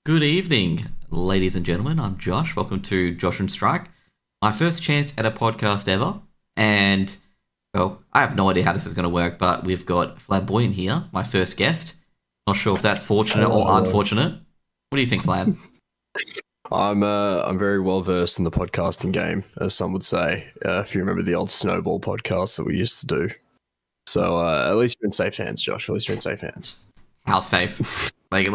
Good evening, ladies and gentlemen. I'm Josh. Welcome to Joshin-Strike. My first chance at a podcast ever. And, well, I have no idea how this is going to work, but we've got Flamboyant here, my first guest. Not sure if that's fortunate or unfortunate. What do you think, Flam? I'm very well versed in the podcasting game, as some would say. If you remember the old Snowball podcast that we used to do. So at least you're in safe hands, Josh. At least you're in safe hands. How safe? Like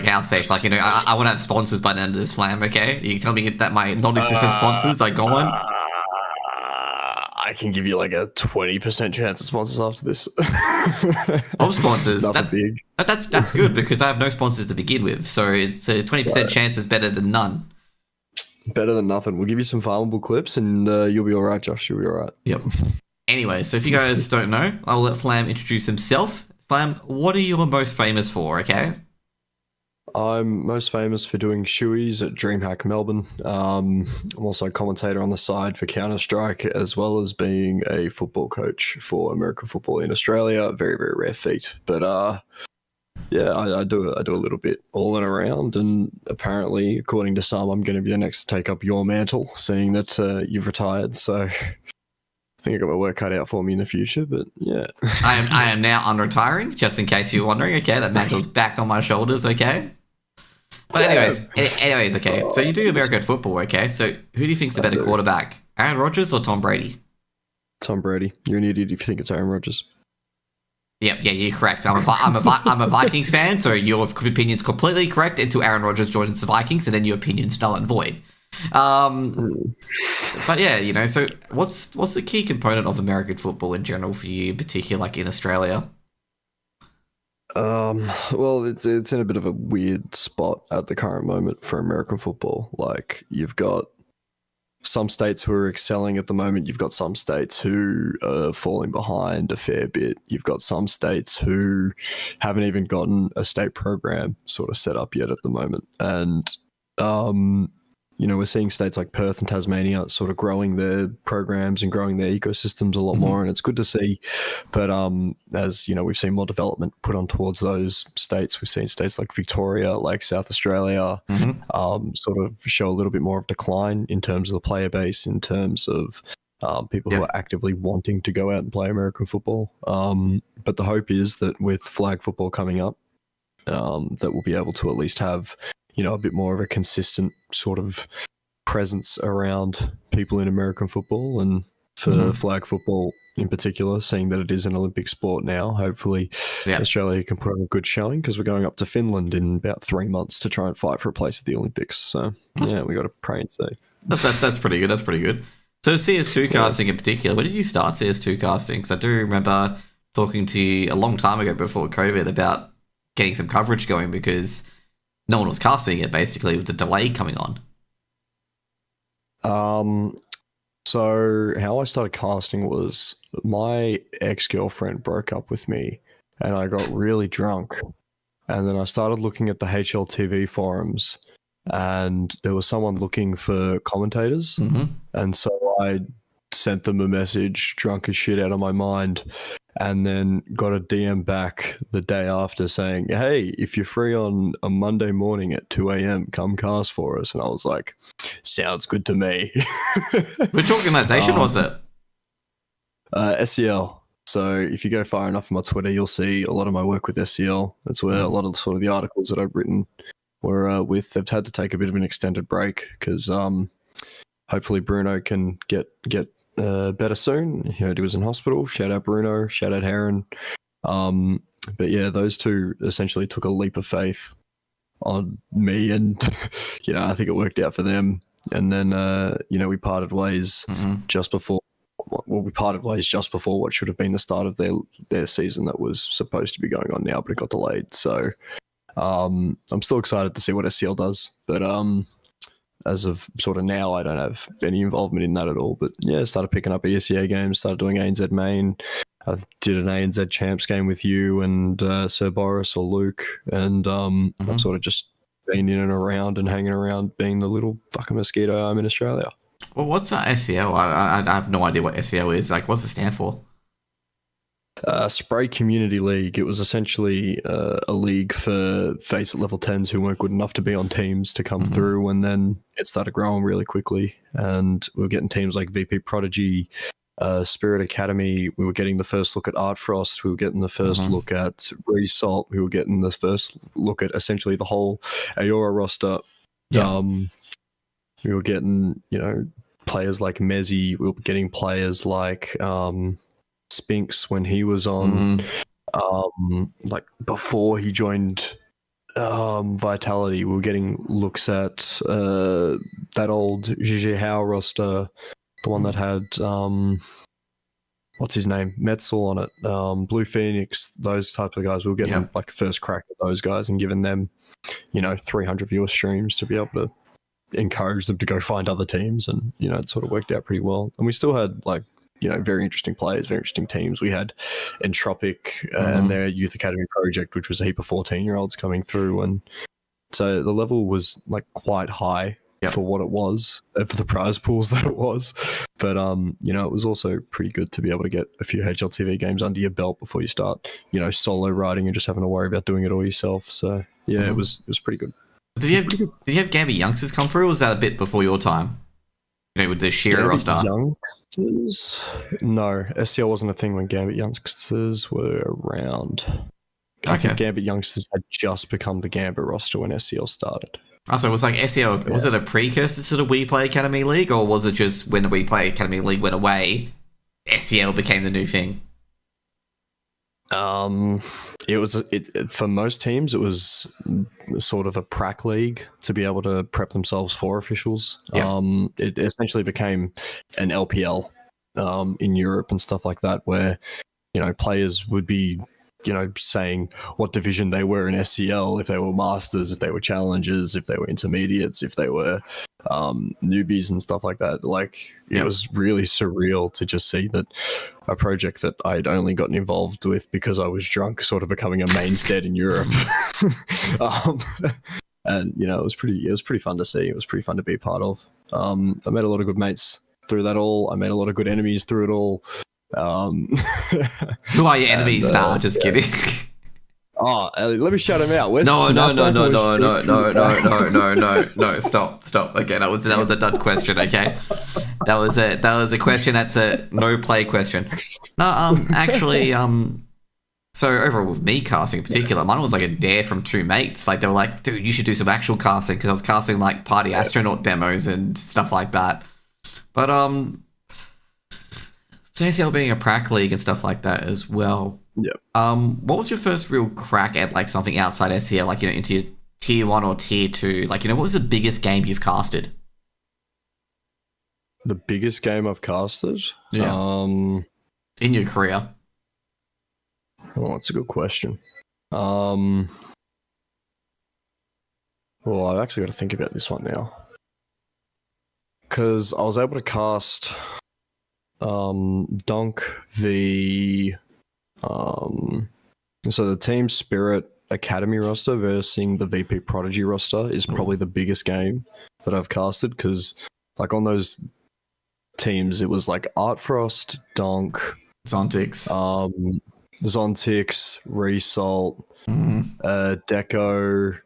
how safe? Like, I want to have sponsors by the end of this, Flam, okay? You tell me that my non-existent sponsors are gone? I can give you like a 20% chance of sponsors after this. Of sponsors? Nothing big. That's good, because I have no sponsors to begin with. So it's a 20% chance is better than none. Better than nothing. We'll give you some farmable clips and you'll be all right, Josh. You'll be all right. Yep. Anyway, so if you guys don't know, I'll let Flam introduce himself. Flam, what are you most famous for, okay? I'm most famous for doing shoeies at DreamHack Melbourne. I'm also a commentator on the side for Counter-Strike, as well as being a football coach for American football in Australia. Very, very rare feat. But yeah, I do a little bit all and around, and apparently, according to some, I'm going to be the next to take up your mantle, seeing that you've retired. So I think I got my work cut out for me in the future, but yeah. I am now unretiring, just in case you're wondering. Okay, that mantle's back on my shoulders, okay? But anyways, okay. So you do American football, okay? So who do you think's the better quarterback? Aaron Rodgers or Tom Brady? Tom Brady. You're an idiot if you think it's Aaron Rodgers. Yeah, you're correct. I'm a Vikings fan, so your opinion's completely correct until Aaron Rodgers joins the Vikings, and then your opinion's null and void. But yeah, so what's the key component of American football in general for you, in particular, like in Australia? Well, it's in a bit of a weird spot at the current moment for American football. Like, you've got some states who are excelling at the moment. You've got some states who are falling behind a fair bit. You've got some states who haven't even gotten a state program sort of set up yet at the moment. And, we're seeing states like Perth and Tasmania sort of growing their programs and growing their ecosystems a lot more, and it's good to see. But as we've seen more development put on towards those states. We've seen states like Victoria, like South Australia, sort of show a little bit more of decline in terms of the player base, in terms of people who are actively wanting to go out and play American football. But the hope is that with flag football coming up, that we'll be able to at least have a bit more of a consistent sort of presence around people in American football, and for flag football in particular, seeing that it is an Olympic sport now. Hopefully Australia can put on a good showing, because we're going up to Finland in about 3 months to try and fight for a place at the Olympics. So we got to pray and see. That's pretty good. That's pretty good. So CS2 casting in particular, when did you start CS2 casting? Because I do remember talking to you a long time ago before COVID about getting some coverage going, because no one was casting it, basically, with the delay coming on. So how I started casting was my ex-girlfriend broke up with me, and I got really drunk. And then I started looking at the HLTV forums, and there was someone looking for commentators. And so I sent them a message, drunk as shit out of my mind, and then got a DM back the day after saying, hey, if you're free on a Monday morning at 2 a.m, come cast for us. And I was like, sounds good to me. Which organization was it? SCL. So if you go far enough on my Twitter, you'll see a lot of my work with SCL. That's where a lot of sort of the articles that I've written were with. They've had to take a bit of an extended break, because hopefully Bruno can get better soon. He heard he was in hospital. Shout out Bruno, shout out Heron. But yeah, those two essentially took a leap of faith on me, and I think it worked out for them. And then we parted ways just before. Well, we parted ways just before what should have been the start of their season that was supposed to be going on now, but it got delayed. So I'm still excited to see what SCL does, but as of sort of now, I don't have any involvement in that at all. But yeah, started picking up ESEA games, started doing ANZ main. I did an ANZ champs game with you and Sir Boris or Luke, and I've sort of just been in and around and hanging around, being the little fucking mosquito I'm in Australia. Well, what's SEO? I have no idea what SEO is. Like, what's it stand for? Spray Community League. It was essentially a league for face at level 10s who weren't good enough to be on teams to come through, and then it started growing really quickly. And we were getting teams like VP Prodigy, Spirit Academy. We were getting the first look at Art Frost. We were getting the first look at Result. We were getting the first look at essentially the whole Aora roster. Yeah. We were getting, players like Mezzy. We were getting players like Spinks when he was on, like before he joined Vitality. We were getting looks at that old GG Howe roster, the one that had what's his name, Metzel on it, Blue Phoenix, those types of guys. We were getting like first crack at those guys and giving them, 300 viewer streams to be able to encourage them to go find other teams, and it sort of worked out pretty well. And we still had like very interesting players, very interesting teams. We had Entropic and their Youth Academy project, which was a heap of 14-year-olds coming through, and so the level was like quite high for what it was, for the prize pools that it was. But it was also pretty good to be able to get a few HLTV games under your belt before you start, solo riding and just having to worry about doing it all yourself. So yeah, it was pretty good. Did you have Gambit youngsters come through, or was that a bit before your time? With the Shearer roster? Youngsters? No, SCL wasn't a thing when Gambit youngsters were around. I think Gambit youngsters had just become the Gambit roster when SCL started. Oh, so it was like SCL, was it a precursor to the We Play Academy League, or was it just when the We Play Academy League went away, SCL became the new thing? It was for most teams. It was sort of a prac league to be able to prep themselves for officials. Yeah. It essentially became an LPL in Europe and stuff like that, where players would be saying what division they were in SCL, if they were masters, if they were challengers, if they were intermediates, if they were newbies and stuff like that. Like it was really surreal to just see that a project that I'd only gotten involved with because I was drunk sort of becoming a mainstay in Europe. And it was pretty fun to see. It was pretty fun to be a part of. I made a lot of good mates through that all. I made a lot of good enemies through it all. Who are your enemies? Nah, just kidding. Oh, let me shout him out. No. Stop. Okay, that was a dud question. Okay, that was a question. That's a no play question. No, actually, so overall with me casting in particular, mine was like a dare from two mates. Like they were like, dude, you should do some actual casting, because I was casting like party astronaut demos and stuff like that. But so ACL being a prac league and stuff like that as well. Yep. What was your first real crack at like something outside SCL, like into tier 1 or tier 2? Like what was the biggest game you've casted? The biggest game I've casted? Yeah. In your career? Oh, that's a good question. Well, I've actually got to think about this one now, because I was able to cast Donk v so the Team Spirit Academy roster versus the VP Prodigy roster is probably the biggest game that I've casted, because like on those teams it was like Art Frost, Donk, Zontix, Result, Deco,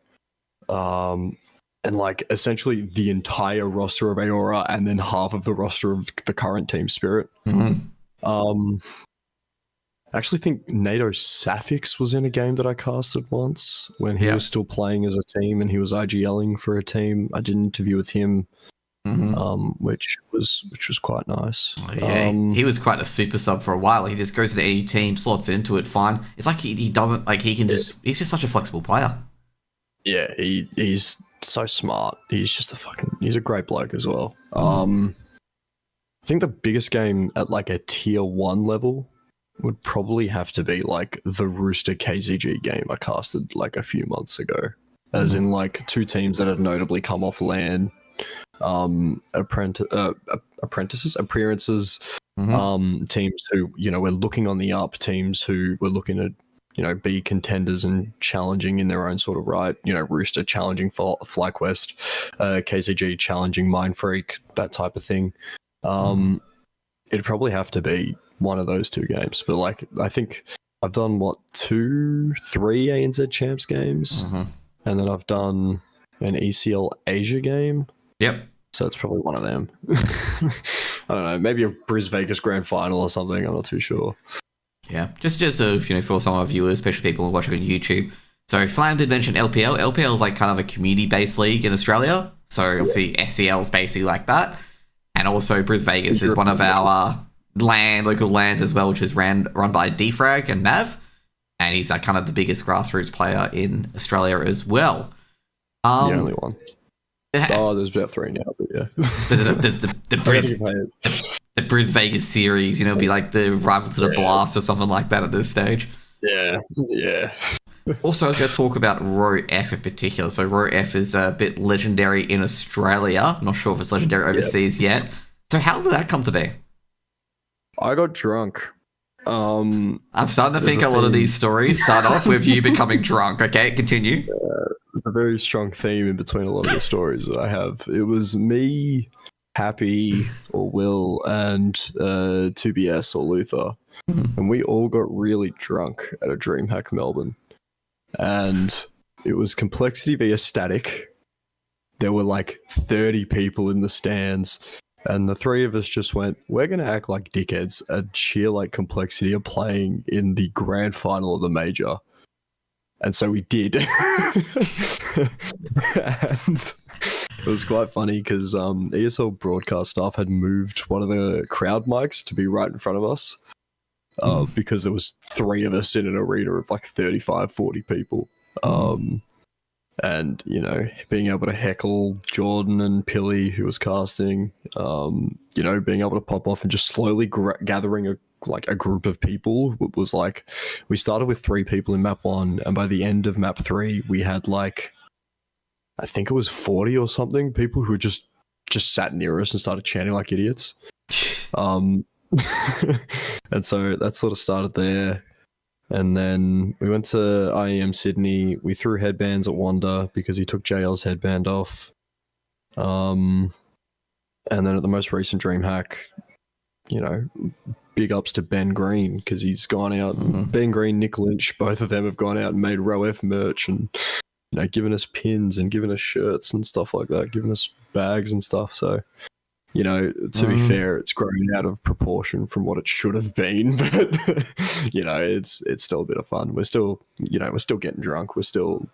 and like essentially the entire roster of Aora, and then half of the roster of the current Team Spirit. I actually think NATO Safix was in a game that I casted once when he was still playing as a team and he was IGLing for a team. I did an interview with him, which was quite nice. Oh, yeah, he was quite a super sub for a while. He just goes to any team, slots into it fine. It's like he doesn't like he can just he's just such a flexible player. Yeah, he's so smart. He's just he's a great bloke as well. I think the biggest game at like a tier 1 level would probably have to be like the Rooster KZG game I casted like a few months ago, as in like two teams that have notably come off LAN, appearances, teams who were looking on the up, teams who were looking to be contenders and challenging in their own sort of right. Rooster challenging for FlyQuest, KZG challenging Mindfreak, that type of thing. It'd probably have to be one of those two games. But like, I think I've done 3 ANZ Champs games, and then I've done an ECL Asia game. Yep. So it's probably one of them. I don't know, maybe a Bris Vegas Grand Final or something. I'm not too sure. Yeah, just so for some of our viewers, especially people watching on YouTube. So Flam did mention LPL. LPL is like kind of a community-based league in Australia. So obviously SCL is basically like that, and also Bris Vegas is one of our local lands as well, which is run by Defrag and Mav, and he's like kind of the biggest grassroots player in Australia as well. The only one. There's about 3 now, but yeah. The Bris Vegas series, be like the rival to the Blast or something like that at this stage. Yeah. Also, I was going to talk about Row F in particular. So Row F is a bit legendary in Australia. I'm not sure if it's legendary overseas yet. So how did that come to be? I got drunk. I'm starting to think a lot of these stories start off with you becoming drunk. Okay, continue. A very strong theme in between a lot of the stories that I have. It was me, Happy, or Will, and 2BS or Luther. And we all got really drunk at a DreamHack Melbourne. And it was complexity via static. There were like 30 people in the stands. And the 3 of us just went, we're going to act like dickheads and cheer like complexity are playing in the grand final of the major. And so we did. And it was quite funny because ESL broadcast staff had moved one of the crowd mics to be right in front of us because there was 3 of us in an arena of like 35, 40 people. And, being able to heckle Jordan and Pilly, who was casting, being able to pop off and just slowly gathering a group of people was like, we started with 3 people in map 1, and by the end of map 3 we had like, I think it was 40 or something people who just sat near us and started chanting like idiots. And so that sort of started there. And then we went to IEM Sydney. We threw headbands at Wanda because he took JL's headband off. And then at the most recent DreamHack, big ups to Ben Green because he's gone out. Ben Green, Nick Lynch, both of them have gone out and made Row F merch and given us pins and given us shirts and stuff like that, given us bags and stuff. So, to be fair, it's grown out of proportion from what it should have been, but it's still a bit of fun. We're still getting drunk. We're still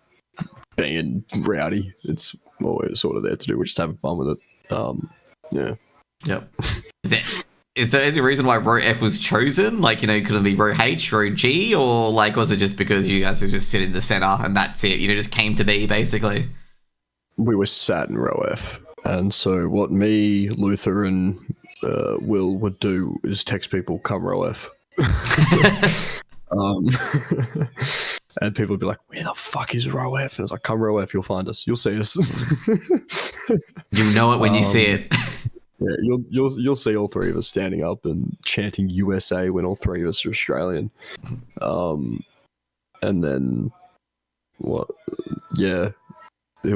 being rowdy. It's what we're sort of there to do. We're just having fun with it. Yeah. Yep. Is there any reason why Row F was chosen? Like, could it be Row H, Row G, or like was it just because you guys would just sit in the center and that's it? Just came to be basically. We were sat in Row F. And so what me, Luther, and Will would do is text people, come Row F. And people would be like, where the fuck is Row F? And it's like, come Row F, you'll find us. You'll see us. You know it when you see it. Yeah, you'll see all 3 of us standing up and chanting USA when all 3 of us are Australian. And then what? Yeah. It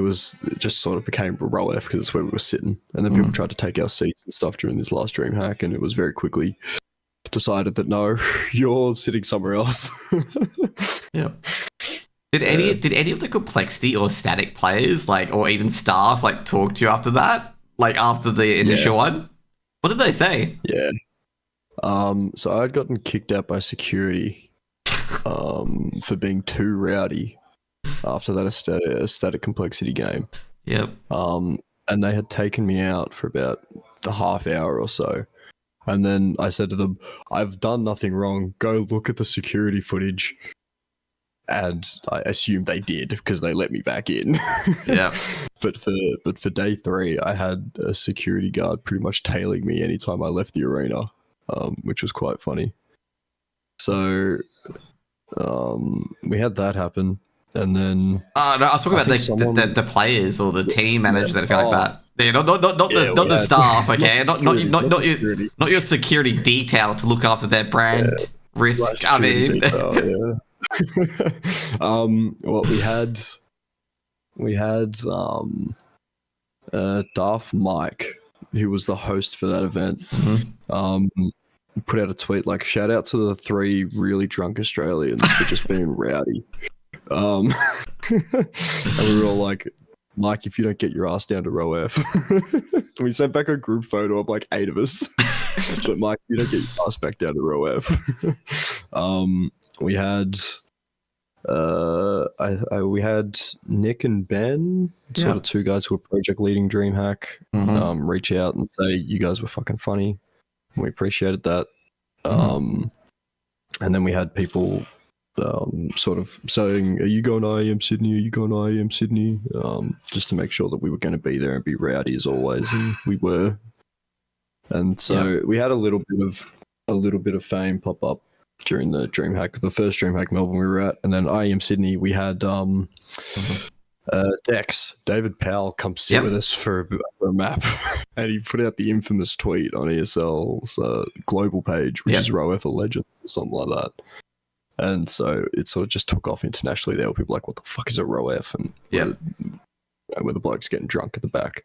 just sort of became Row F because it's where we were sitting. And then people tried to take our seats and stuff during this last DreamHack, and it was very quickly decided that no, you're sitting somewhere else. Yeah. Did any of the complexity or static players, or even staff, talk to you after that? After the initial one? What did they say? Yeah. So I'd gotten kicked out by security for being too rowdy after that static complexity game. Yep. And they had taken me out for about a half hour or so. And then I said to them, I've done nothing wrong. Go look at the security footage. And I assumed they did because they let me back in. Yeah. But for day 3, I had a security guard pretty much tailing me anytime I left the arena, which was quite funny. So we had that happen. And then no, I was talking about the players or the team managers, anything like that. Yeah, not the staff, okay? Not your security detail to look after their brand risk. I mean, detail, well, we had Darth Mike, who was the host for that event. put out a tweet like, shout out to the 3 really drunk Australians for just being rowdy. And we were all like, Mike, if you don't get your ass down to row F. We sent back a group photo of like 8 of us. But Mike, if you don't get your ass back down to row F. We had we had Nick and Ben, sort of 2 guys who were project leading DreamHack, reach out and say you guys were fucking funny. We appreciated that. And then we had people sort of saying, are you going to IEM Sydney? Are you going to IEM Sydney? Just to make sure that we were going to be there and be rowdy as always, and we were. And so we had a little bit of fame pop up during the the first DreamHack Melbourne we were at, and then IEM Sydney we had Dex, David Powell, come sit with us for a map, and he put out the infamous tweet on ESL's global page, which is RoF Legends or something like that. And so it sort of just took off internationally. There were people like, what the fuck is a RoF? And where the bloke's getting drunk at the back.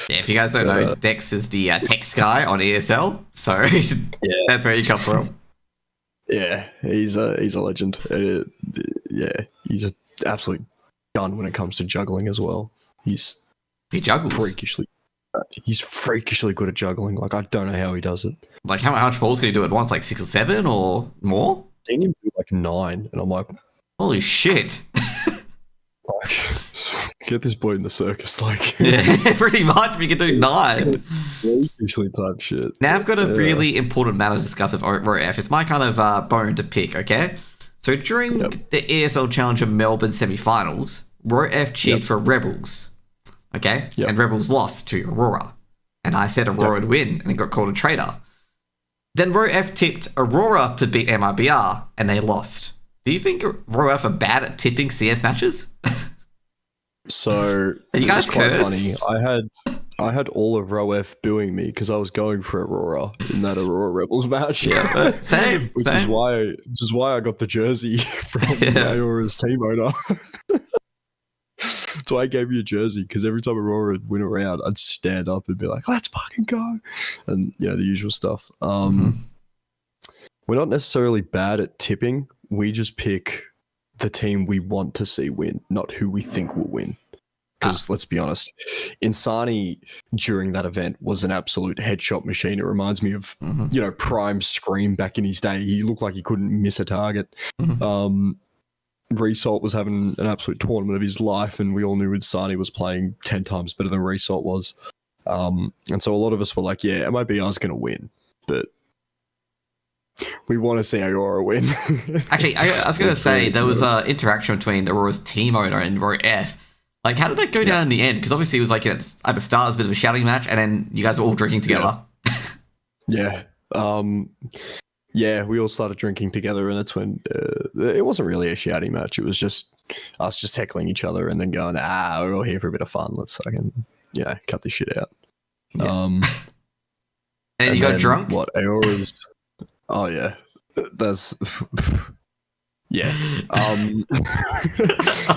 Yeah, if you guys don't know, Dex is the text guy on ESL, so that's where you come from. Yeah, he's a legend. He's an absolute gun when it comes to juggling as well. He juggles He's freakishly good at juggling. Like, I don't know how he does it. Like, how much balls can he do at once? Like 6 or 7 or more? I've seen him do like 9, and I'm like, holy shit! Like, get this boy in the circus, like. Yeah, pretty much. We can do 9. Freakishly type shit. Now I've got a really important matter to discuss with RoF. It's my kind of bone to pick. Okay, so during the ESL Challenger Melbourne semi-finals, RoF cheered for Rebels. Okay, and Rebels lost to Aurora, and I said Aurora would win, and it got called a traitor. Then RoF tipped Aurora to beat MIBR, and they lost. Do you think RoF are bad at tipping CS matches? So you guys quite funny. I had all of RoF booing me because I was going for Aurora in that Aurora Rebels match. Yeah, same. Which is why I got the jersey from Aurora's team owner. So I gave you a jersey because every time Aurora would win a round, I'd stand up and be like, "Let's fucking go," and the usual stuff. We're not necessarily bad at tipping. We just pick the team we want to see win, not who we think will win. Because let's be honest, Insani during that event was an absolute headshot machine. It reminds me of Prime Scream back in his day. He looked like he couldn't miss a target. Resalt was having an absolute tournament of his life, and we all knew Insani was playing 10 times better than Resalt was. And so a lot of us were like, yeah, MIBR is going to win, but we want to see Aurora win. Actually, I was going to say, there was an interaction between Aurora's team owner and RoF. Like, how did that go down in the end? Because obviously it was like, at the start, it was a bit of a shouting match, and then you guys were all drinking together. We all started drinking together, and that's when it wasn't really a shouting match. It was just us just heckling each other and then going, we're all here for a bit of fun. Let's fucking, cut this shit out. And you got drunk? What, Aora's... Oh, yeah. That's...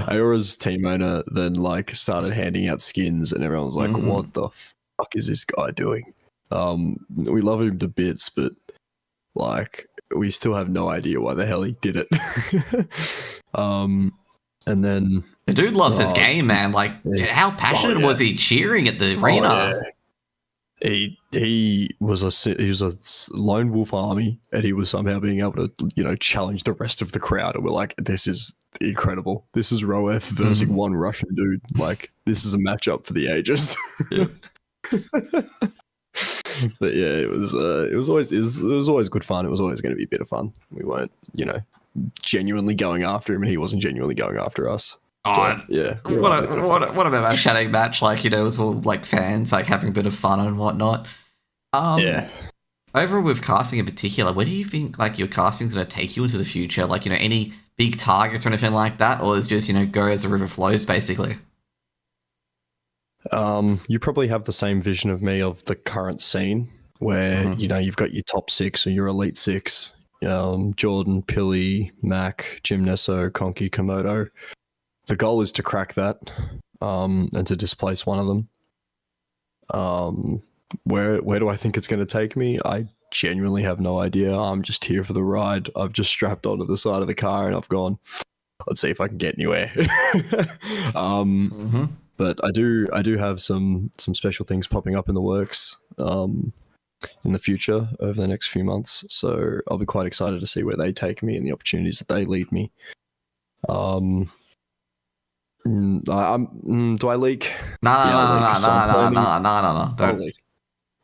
Aora's team owner then, like, started handing out skins, and everyone was like, what the fuck is this guy doing? We love him to bits, but... like, we still have no idea why the hell he did it. And then... the dude loves his game, man. Like, how passionate was he cheering at the arena? He was a lone wolf army, and he was somehow being able to, challenge the rest of the crowd. And we're like, this is incredible. This is RoF versus one Russian dude. Like, this is a matchup for the ages. But yeah, it was always good fun. It was always going to be a bit of fun. We weren't, genuinely going after him, and he wasn't genuinely going after us. Oh, yeah. What about a chatting match? Like, it was all like fans, like having a bit of fun and whatnot. Overall with casting in particular, where do you think like your casting's going to take you into the future? Like, any big targets or anything like that, or is just go as the river flows, basically? You probably have the same vision of me of the current scene where, you've got your top 6 or your elite 6, Jordan, Pilly, Mac, Jim Nesso, Conky, Komodo. The goal is to crack that, and to displace one of them. Where do I think it's going to take me? I genuinely have no idea. I'm just here for the ride. I've just strapped onto the side of the car and I've gone, let's see if I can get anywhere. But I do have some special things popping up in the works in the future over the next few months. So I'll be quite excited to see where they take me and the opportunities that they lead me. Do I leak? No. Don't leak.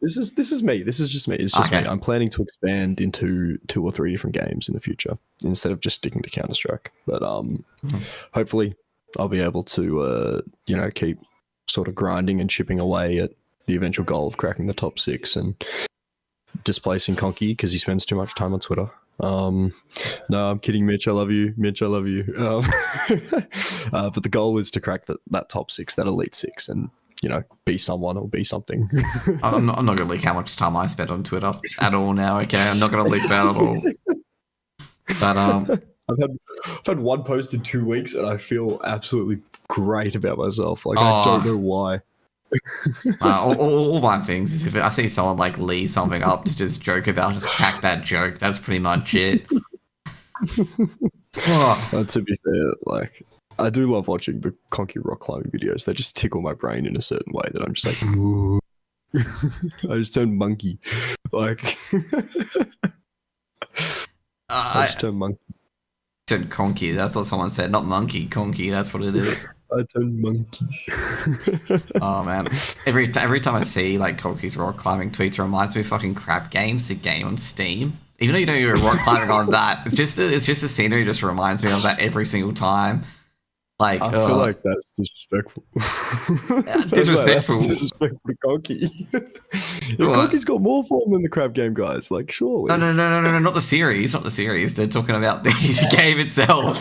This is me. This is just me. It's just me. I'm planning to expand into 2 or 3 different games in the future instead of just sticking to Counter-Strike. But hopefully I'll be able to keep sort of grinding and chipping away at the eventual goal of cracking the top 6 and displacing Conky because he spends too much time on Twitter. No, I'm kidding, Mitch. I love you. Mitch, I love you. But the goal is to crack that top 6, that elite 6, and be someone or be something. I'm not going to leak how much time I spent on Twitter at all now, okay? I'm not going to leak that at all. But I've had one post in 2 weeks and I feel absolutely great about myself. Like, I don't know why. All my things is if I see someone like leave something up to just joke about, just crack that joke. That's pretty much it. To be fair, like, I do love watching the Conky rock climbing videos. They just tickle my brain in a certain way that I'm just like, ooh. I just turn monkey. Like, I just turn monkey. Turn conky. That's what someone said. Not monkey, conky. That's what it is. I turn monkey. Oh man! Every time I see like Conky's rock climbing tweets, it reminds me of fucking Crap Games, the game on Steam. Even though you know you're rock climbing on that, it's just the scenery just reminds me of that every single time. Like, I feel like that's disrespectful. Disrespectful. That's disrespectful to Conky. Conky's got more form than the Crab Game guys. Like, surely. No, not the series. Not the series. They're talking about the game itself.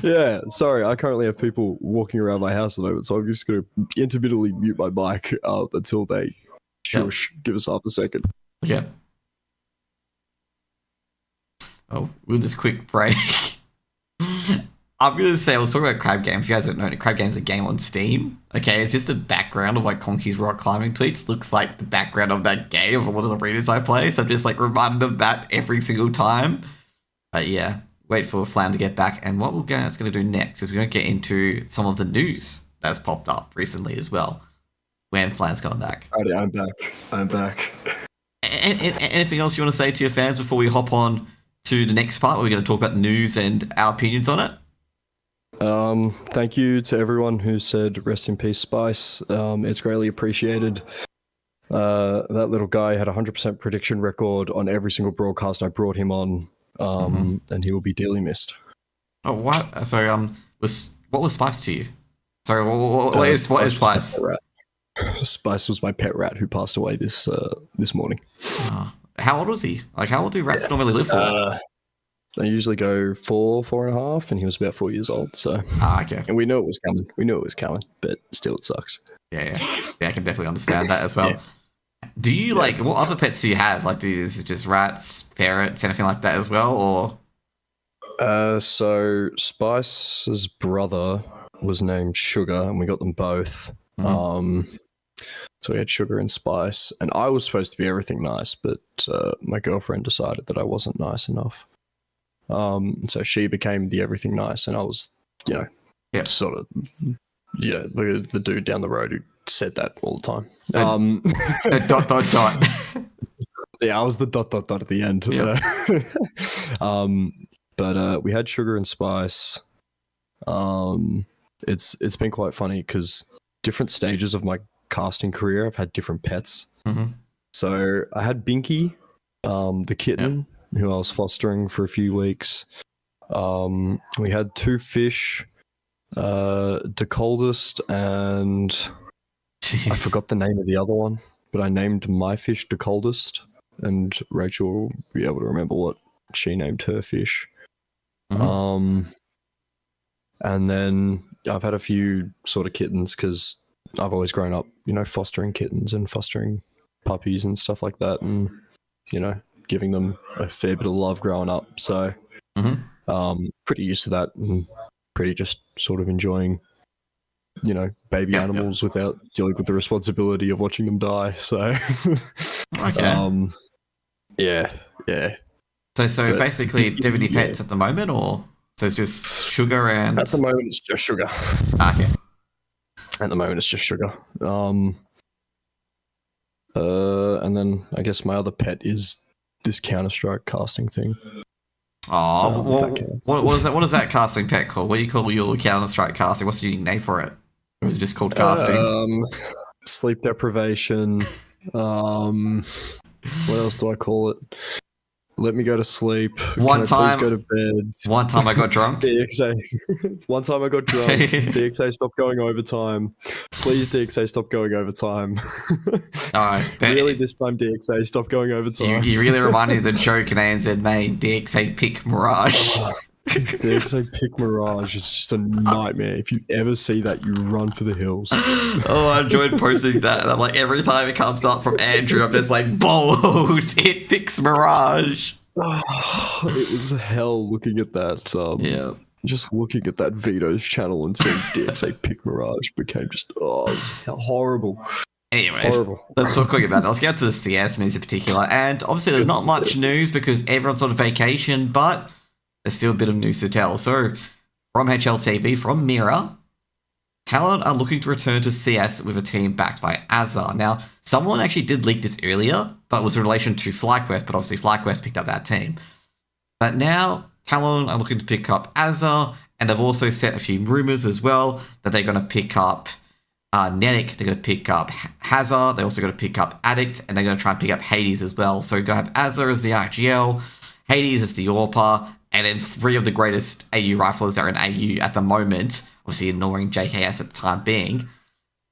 Yeah, sorry. I currently have people walking around my house at the moment, so I'm just going to intermittently mute my mic until they shush. Give us half a second. Yeah. Oh, we'll just quick break. I'm going to say, I was talking about Crab Game. If you guys don't know, Crab Game's a game on Steam. Okay, it's just the background of like Conky's rock climbing tweets looks like the background of that game of a lot of the arenas I play. So I'm just like reminded of that every single time. But yeah, wait for Flam to get back. And what we're going to do next is we're going to get into some of the news that's popped up recently as well. When Flam's coming back. Alrighty, I'm back. Anything else you want to say to your fans before we hop on to the next part where we're going to talk about news and our opinions on it? Thank you to everyone who said rest in peace, Spice. It's greatly appreciated. That little guy had a 100% prediction record on every single broadcast I brought him on, and he will be dearly missed. Oh, what? Sorry, what was Spice to you? Sorry, what is Spice? Spice was my pet rat who passed away this morning. How old was he? Like, how old do rats normally live for? They usually go 4.5, and he was about 4 years old. So, okay. And we knew it was coming. But still, it sucks. Yeah, I can definitely understand that as well. Yeah. Do you like what other pets do you have? Like, is it just rats, ferrets, anything like that as well, or? So Spice's brother was named Sugar, and we got them both. So we had Sugar and Spice, and I was supposed to be everything nice, but my girlfriend decided that I wasn't nice enough. So she became the everything nice, and I was, sort of, the dude down the road who said that all the time. Dot. Yeah, I was the dot at the end. Yep. But we had Sugar and Spice. It's been quite funny because different stages of my casting career, I've had different pets. So I had Binky, the kitten, who I was fostering for a few weeks. We had 2 fish, the coldest, and I forgot the name of the other one, but I named my fish the coldest, and Rachel will be able to remember what she named her fish. And then I've had a few sort of kittens because I've always grown up, fostering kittens and fostering puppies and stuff like that, and giving them a fair bit of love growing up. So, pretty used to that, and pretty just sort of enjoying, baby animals without dealing with the responsibility of watching them die. So, Okay. Yeah, yeah. So But basically, do you have any yeah, pets at the moment, or so it's just sugar and at the moment it's just sugar. okay. At the moment it's just sugar. And then I guess my other pet is this Counter-Strike casting thing. Oh, If well, that counts. what is that? What is that casting pet called? What do you call your Counter-Strike casting? What's the unique name for it? Or is it just called casting? Sleep deprivation. What else do I call it? Let me go to sleep. One Can I please time, go to bed? one time I got drunk. DXA. One time I got drunk. DXA, stop going overtime. Please, DXA, stop going overtime. All right, Really, this time, DXA, stop going overtime. you really remind me of the joke an ANZ made. DXA pick Mirage. DXA pick Mirage is just a nightmare. If you ever see that, you run for the hills. Oh, I enjoyed posting that. And I'm like, every time it comes up from Andrew, I'm just like, bold, it picks Mirage. It was hell looking at that. Yeah. Just looking at that Vito's channel and seeing DXA pick Mirage became just, it was horrible. Anyways, Horrible. let's talk quick about that. Let's get to the CS news in particular. And obviously, there's not much news because everyone's on vacation, but there's still a bit of news to tell. So, from HLTV, from Mira, Talent are looking to return to CS with a team backed by Azar. Now, someone actually did leak this earlier, but it was in relation to FlyQuest, but obviously FlyQuest picked up that team. But now, Talon are looking to pick up Azar, and they've also set a few rumors as well that they're going to pick up Nenic, they're going to pick up Hazard, they're also going to pick up Addict, and they're going to try and pick up Hades as well. So you're going to have Azar as the RGL, Hades as the AWPer, and then 3 of the greatest AU riflers that are in AU at the moment, obviously ignoring JKS at the time being.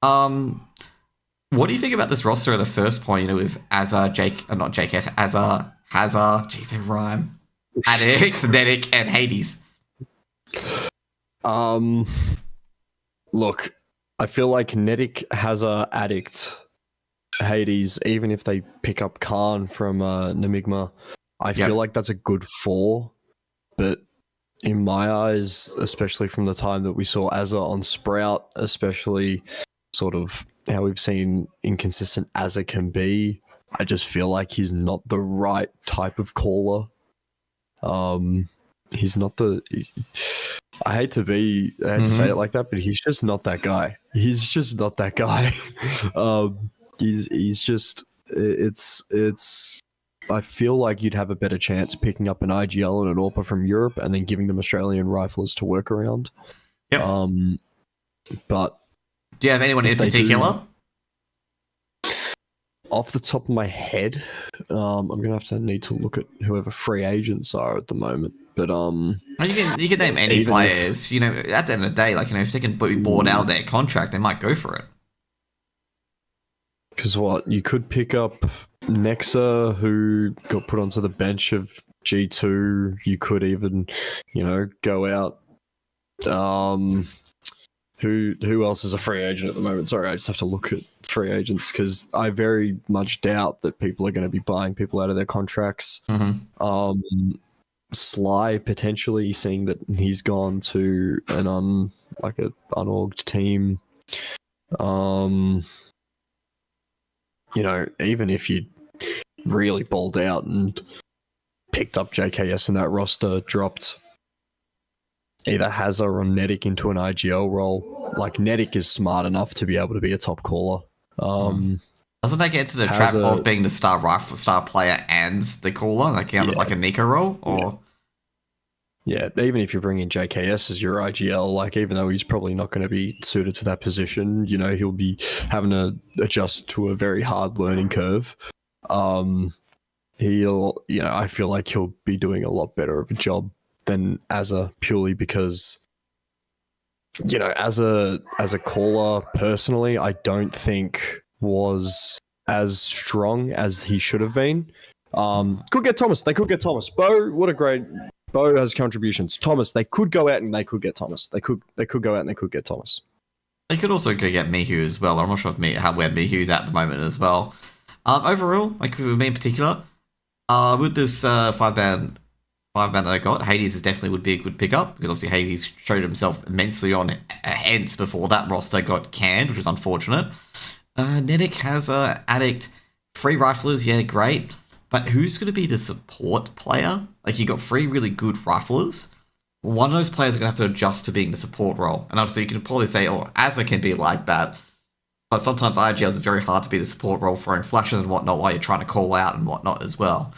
What do you think about this roster at the first point, with Azar, not JKS, Azar, Hazard, jeez, they rhyme, Addict, Nenic, and Hades? Look, I feel like Nedic has a Addict, Hades, even if they pick up Khan from Namigma, I feel like that's a good 4. But in my eyes, especially from the time that we saw Azza on Sprout, especially sort of how we've seen inconsistent Azza can be, I just feel like he's not the right type of caller. He's not the... I hate to say it like that, but he's just not that guy. He's just not that guy. He's just, it's, I feel like you'd have a better chance picking up an IGL and an AWPer from Europe and then giving them Australian riflers to work around. Yep. But do you have anyone in particular? Off the top of my head, I'm gonna need to look at whoever free agents are at the moment. But you can name any players. At the end of the day, if they can be bought out of their contract, they might go for it. Because you could pick up Nexa, who got put onto the bench of G2. You could even, go out. Who else is a free agent at the moment? Sorry, I just have to look at free agents because I very much doubt that people are going to be buying people out of their contracts. Mm-hmm. Sly potentially, seeing that he's gone to an unorged team. Even if you really balled out and picked up JKS in that roster, dropped either Hazard or Nedic into an IGL role. Like, Nedic is smart enough to be able to be a top caller. Doesn't that get into the trap of being the star player and the caller, like a Nico role? Or yeah, even if you bring in JKS as your IGL, even though he's probably not going to be suited to that position, he'll be having to adjust to a very hard learning curve. I feel like he'll be doing a lot better of a job than Azza, purely because, as a caller, personally, I don't think was as strong as he should have been. Could get Thomas. They could get Thomas. Bo has contributions. Thomas, they could go out and they could get Thomas. They could go out and they could get Thomas. They could also go get Mihu as well. I'm not sure where Mihu's at the moment as well. Overall, with me in particular, with this 5-man that I got, Hades definitely would be a good pickup because obviously Hades showed himself immensely on Hence before that roster got canned, which is unfortunate. Nedic has Addict, free riflers, yeah, great. But who's going to be the support player? Like, you got three really good riflers. One of those players are going to have to adjust to being the support role. And obviously, you can probably say, oh, Asa can be like that. But sometimes IGLs is very hard to be the support role, throwing flashes and whatnot while you're trying to call out and whatnot as well.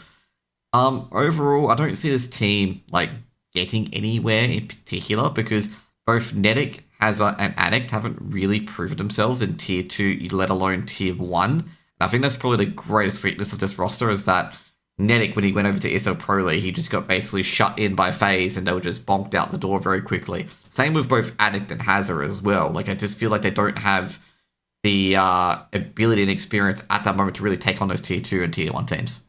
Overall, I don't see this team like getting anywhere in particular because both Nedic, Hazard, and Addict haven't really proven themselves in tier 2, let alone tier 1. And I think that's probably the greatest weakness of this roster is that Nedic, when he went over to ESL Pro League, he just got basically shut in by FaZe and they were just bonked out the door very quickly. Same with both Addict and Hazard as well. Like, I just feel like they don't have the ability and experience at that moment to really take on those tier 2 and tier 1 teams.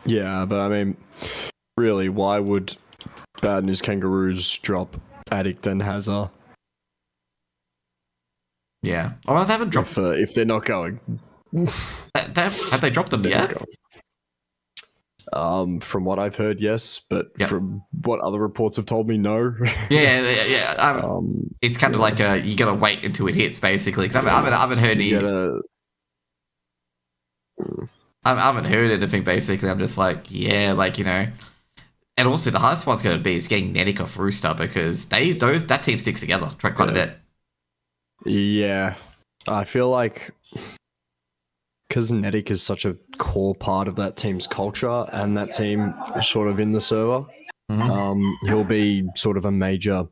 Yeah, but I mean, really, why would Bad News Kangaroos drop Addict and Hazard? Yeah. Oh, they haven't dropped... If they're not going. Have they dropped them yet? From what I've heard, yes, but from what other reports have told me, no. Yeah. It's kind of like you gotta wait until it hits, basically. Because I haven't heard any. I haven't heard anything. Basically, I'm just like, yeah, like, you know. And also, the hardest one's going to be is getting Nedic off Rooster because that team sticks together quite a bit. Yeah, I feel like because Nedic is such a core part of that team's culture and that team is sort of in the server, he'll be sort of a major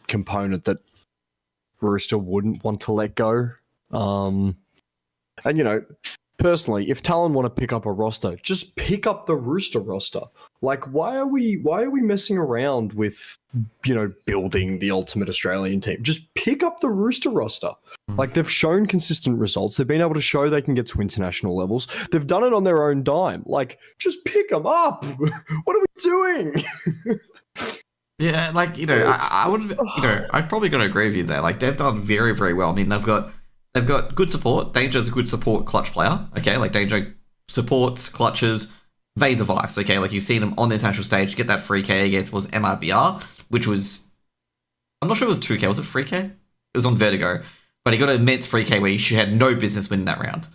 component that Rooster wouldn't want to let go. And, you know, personally, if Talon want to pick up a roster, just pick up the Rooster roster. Like, why are we messing around with, you know, building the ultimate Australian team? Just pick up the Rooster roster. Like, they've shown consistent results. They've been able to show they can get to international levels. They've done it on their own dime. Like, just pick them up. What are we doing? Yeah, like, you know, I would, you know, I'm probably going to agree with you there. Like, they've done very, very well. I mean, they've got good support. Danger's a good support clutch player. Okay, like Danger supports, clutches, Vader Vice. Okay, like you've seen him on the international stage get that 3K against was MIBR, which was, I'm not sure it was 2K. Was it 3K? It was on Vertigo, but he got an immense 3K where he had no business winning that round.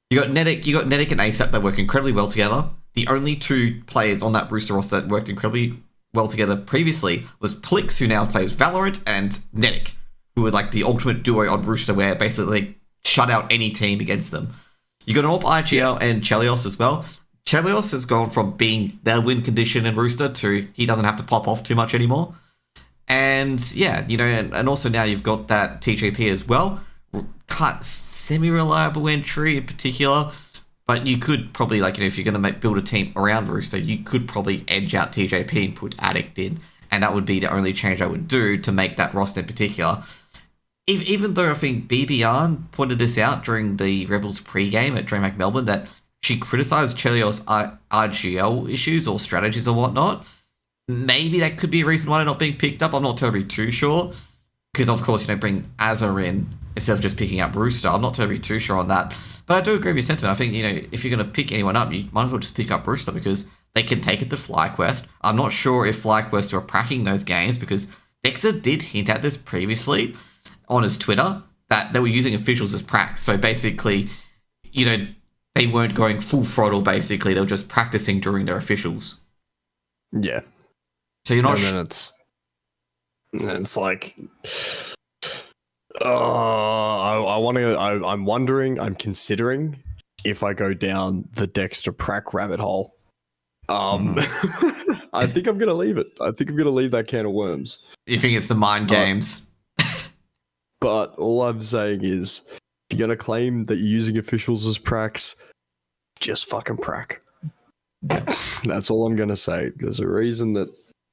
You got Nedic and ASAP that work incredibly well together. The only two players on that Rooster roster that worked incredibly well together previously was Plix, who now plays Valorant, and Nedic, who were like the ultimate duo on Rooster where basically shut out any team against them. You got an AWP IGL and Chelios as well. Chelios has gone from being their win condition in Rooster to he doesn't have to pop off too much anymore. And yeah, you know, and also now you've got that TJP as well. Semi-reliable entry in particular, but you could probably, like, you know, if you're going to build a team around Rooster, you could probably edge out TJP and put Addict in, and that would be the only change I would do to make that roster in particular. Even though I think BBR pointed this out during the Rebels pre-game at DreamHack Melbourne, that she criticised Chelios' RGL issues or strategies or whatnot, maybe that could be a reason why they're not being picked up. I'm not terribly too sure. Because, of course, you know, bring Azza in instead of just picking up Rooster. I'm not terribly too sure on that. But I do agree with your sentiment. I think, you know, if you're going to pick anyone up, you might as well just pick up Rooster because they can take it to FlyQuest. I'm not sure if FlyQuest are cracking those games because Dexter did hint at this previously on his Twitter that they were using officials as prac. So basically, you know, they weren't going full throttle, basically. They were just practicing during their officials. Yeah. So you're not... It's like, I'm wondering, I'm considering if I go down the Dexter prac rabbit hole. I think I'm going to leave it. I think I'm going to leave that can of worms. You think it's the mind games? But all I'm saying is, if you're going to claim that you're using officials as pracs, just fucking prac. That's all I'm going to say. There's a reason that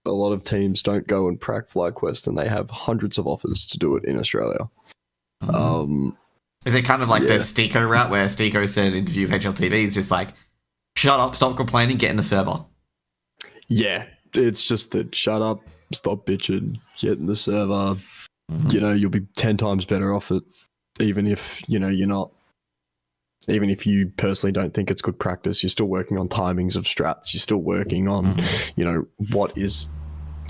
a lot of teams don't go and prac FlyQuest, and they have hundreds of offers to do it in Australia. Is it kind of like the Stiko route where Stiko said in an interview with HLTV, he's just like, shut up, stop complaining, get in the server? Yeah, it's just that shut up, stop bitching, get in the server. You know, you'll be 10 times better off it, even if, you know, you're not. Even if you personally don't think it's good practice, you're still working on timings of strats. You're still working on, you know, what is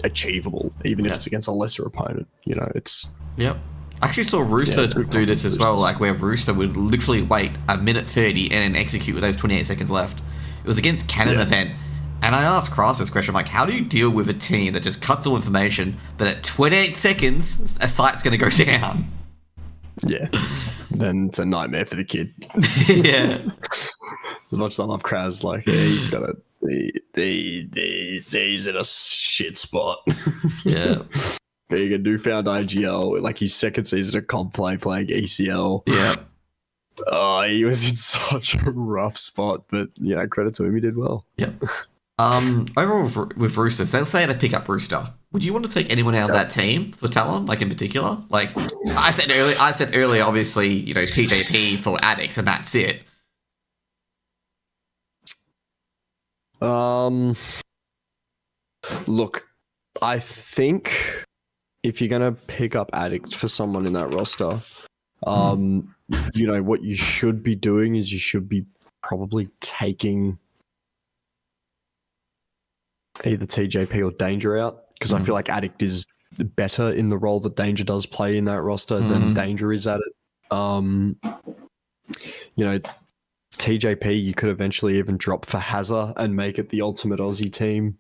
achievable, even if it's against a lesser opponent. You know, it's... Yep. I actually saw Rooster it's good do this as well, competitions. like where Rooster would literally wait a minute 30 and then execute with those 28 seconds left. It was against Canon Yeah. event. And I asked Cross this question, I'm like, how do you deal with a team that just cuts all information, but at 28 seconds, a site's going to go down? Yeah. Then it's a nightmare for the kid. Yeah. As much as I love Kraz, like, yeah, he's got a he's in a shit spot. Yeah. Being a newfound IGL, like his second season of comp play playing ECL. Yeah. Oh, he was in such a rough spot, but yeah, credit to him, he did well. Yeah. Overall with Rooster, so let's say to pick up Rooster, would you want to take anyone out of that team for Talon, like in particular? Like I said earlier, obviously, you know, TJP for addicts and that's it. Look, I think if you're gonna pick up addicts for someone in that roster, you know what you should be doing is you should be probably taking either TJP or Danger out, because I feel like Addict is better in the role that Danger does play in that roster than Danger is at it. You know, TJP you could eventually even drop for Hazza and make it the ultimate Aussie team.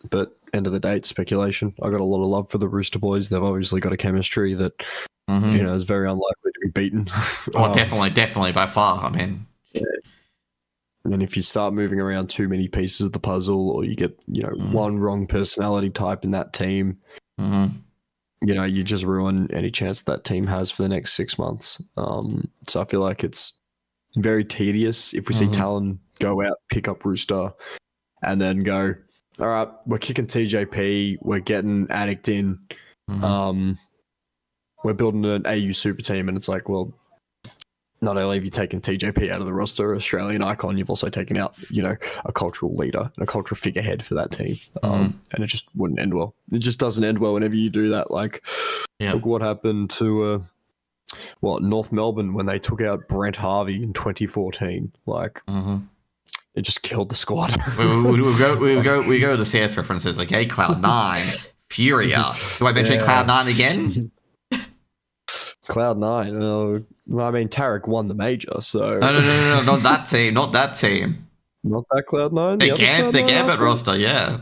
But end of the day, it's speculation. I got a lot of love for the Rooster boys. They've obviously got a chemistry that you know is very unlikely to be beaten. Oh, definitely by far. I mean, yeah. And then if you start moving around too many pieces of the puzzle, or you get one wrong personality type in that team, you know, you just ruin any chance that team has for the next 6 months. So I feel like it's very tedious if we see Talon go out, pick up Rooster, and then go, all right, we're kicking TJP, we're getting Addict in, we're building an AU super team, and it's like, well, not only have you taken TJP out of the roster, Australian icon, you've also taken out, you know, a cultural leader and a cultural figurehead for that team. And it just wouldn't end well. It just doesn't end well whenever you do that. Like, look what happened to North Melbourne when they took out Brent Harvey in 2014. Like, it just killed the squad. we go to CS references, okay? Cloud9, Furia. Do I mention Cloud9 again? Cloud9. Well, I mean, Tarek won the major, so No, not that team. Not that team. Not that Cloud9. The Gambit roster, yeah.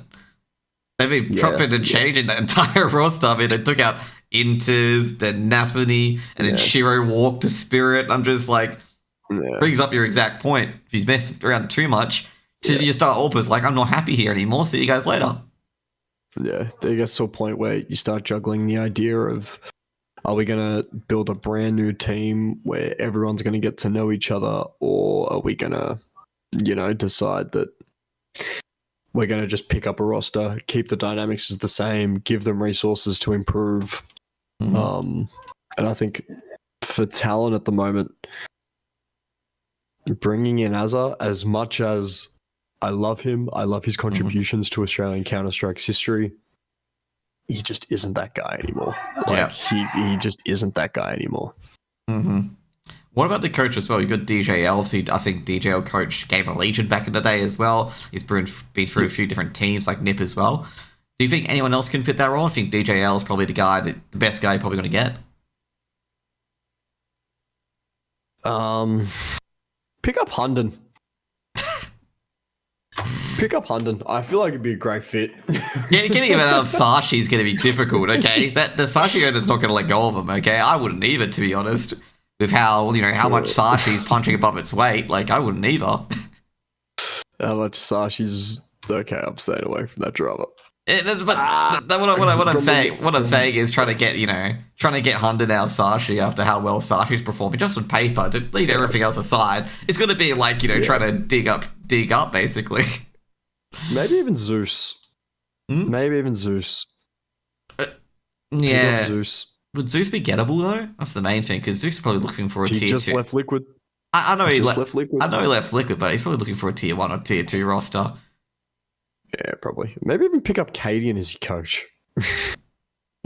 They've been propping and changing that entire roster. I mean, they took out Inters, then Nafany, and then Shiro walked to Spirit. I'm just like, brings up your exact point. If you mess around too much, you start Orpus like, I'm not happy here anymore. See you guys later. Yeah, it gets to a point where you start juggling the idea of, are we going to build a brand new team where everyone's going to get to know each other, or are we going to, you know, decide that we're going to just pick up a roster, keep the dynamics as the same, give them resources to improve. And I think for Talon at the moment, bringing in Azza, as much as I love him, I love his contributions to Australian Counter-Strike's history, he just isn't that guy anymore. Like, he just isn't that guy anymore. What about the coach as well? You got DJL. Obviously, I think DJL coached Game of Legion back in the day as well. He's been through a few different teams like NIP as well. Do you think anyone else can fit that role? I think DJL is probably the best guy you're probably going to get. Pick up Hunden. Pick up Hunden. I feel like it'd be a great fit. Getting him out of Sashi is going to be difficult, okay? The Sashi owner's not going to let go of him, okay? I wouldn't either, to be honest. With how much Sashi's punching above its weight, like, I wouldn't either. How much Sashi's... Okay, I'm staying away from that drama. What I'm saying is trying to get Hunden out of Sashi after how well Sashi's performing, just on paper, to leave everything else aside. It's going to be like, trying to dig up, basically. Maybe even Zeus. Maybe even Zeus. Yeah. Zeus. Would Zeus be gettable, though? That's the main thing, because Zeus is probably looking for a tier 2. He just left Liquid. I know he left Liquid. I know he left Liquid, but he's probably looking for a tier 1 or tier 2 roster. Yeah, probably. Maybe even pick up Cadian as your coach.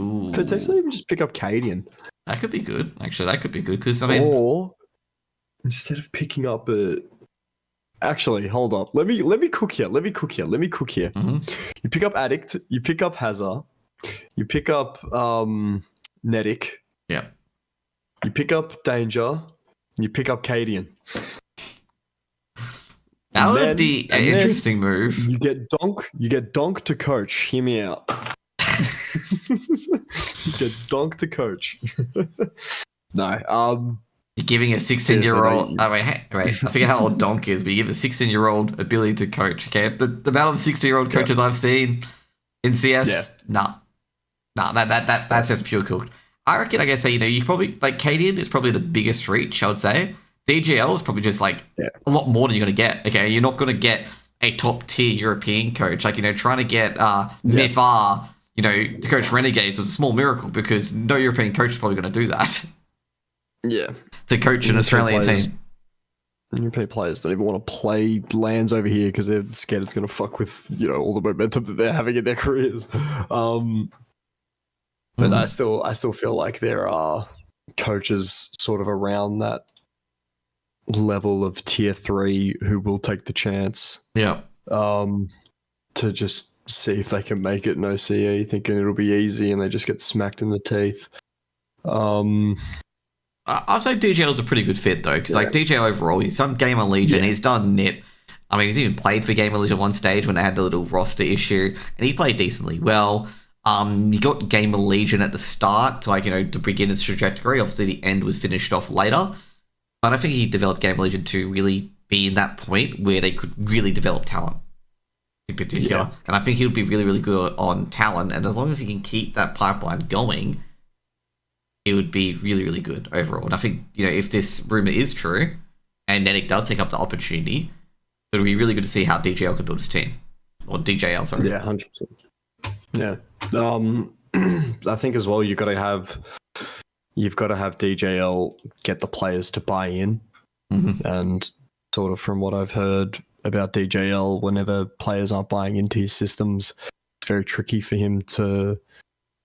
Ooh. Potentially even just pick up Cadian. That could be good. Actually, that could be good, because, I mean... Or, instead of picking up a... Actually, hold up. Let me cook here. You pick up Addict. You pick up Hazard. You pick up Nedic. Yeah. You pick up Danger. And you pick up Cadian. That would be an interesting move. You get Donk. You get Donk to coach. Hear me out. You get Donk to coach. No. You're giving a 16-year-old... Oh, wait. I forget how old Donk is, but you give a 16-year-old ability to coach, okay? The amount of 16-year-old coaches I've seen in CS, nah, that's just pure cooked. I reckon, I guess, you probably... Like, Cadian is probably the biggest reach, I would say. DGL is probably just, a lot more than you're going to get, okay? You're not going to get a top-tier European coach. Like, trying to get Mifar, to coach Renegades was a small miracle because no European coach is probably going to do that. Yeah. To coach an Australian team. European players don't even want to play lands over here because they're scared it's going to fuck with, all the momentum that they're having in their careers. But I still feel like there are coaches sort of around that level of tier 3 who will take the chance. Yeah. To just see if they can make it in OCE, thinking it'll be easy, and they just get smacked in the teeth. I'd say DJL is a pretty good fit, though, because DJL overall, he's done Gamer Legion, he's done NIP. I mean, he's even played for Gamer Legion one stage when they had the little roster issue, and he played decently well. He got Gamer Legion at the start to begin his trajectory. Obviously, the end was finished off later. But I think he developed Gamer Legion to really be in that point where they could really develop talent in particular. Yeah. And I think he would be really, really good on talent. And as long as he can keep that pipeline going, it would be really, really good overall. And I think, if this rumor is true and Nedic does take up the opportunity, it would be really good to see how DJL can build his team. Or DJL, sorry. Yeah, 100%. Yeah. I think as well you've got to have DJL get the players to buy in. Mm-hmm. And sort of from what I've heard about DJL, whenever players aren't buying into his systems, it's very tricky for him to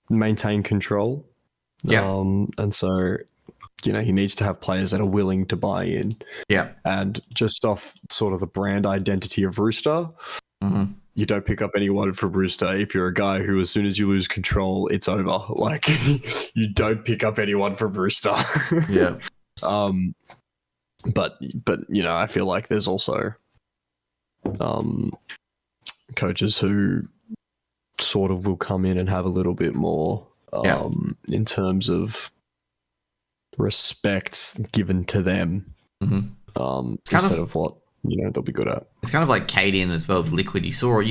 maintain control. Yeah. And so, he needs to have players that are willing to buy in. Yeah. And just off sort of the brand identity of Rooster, you don't pick up anyone from Rooster if you're a guy who, as soon as you lose control, it's over. Like, you don't pick up anyone from Rooster. Yeah. But I feel like there's also coaches who sort of will come in and have a little bit more in terms of respect given to them, instead of what they'll be good at. It's kind of like Cadian as well with Liquid. You saw a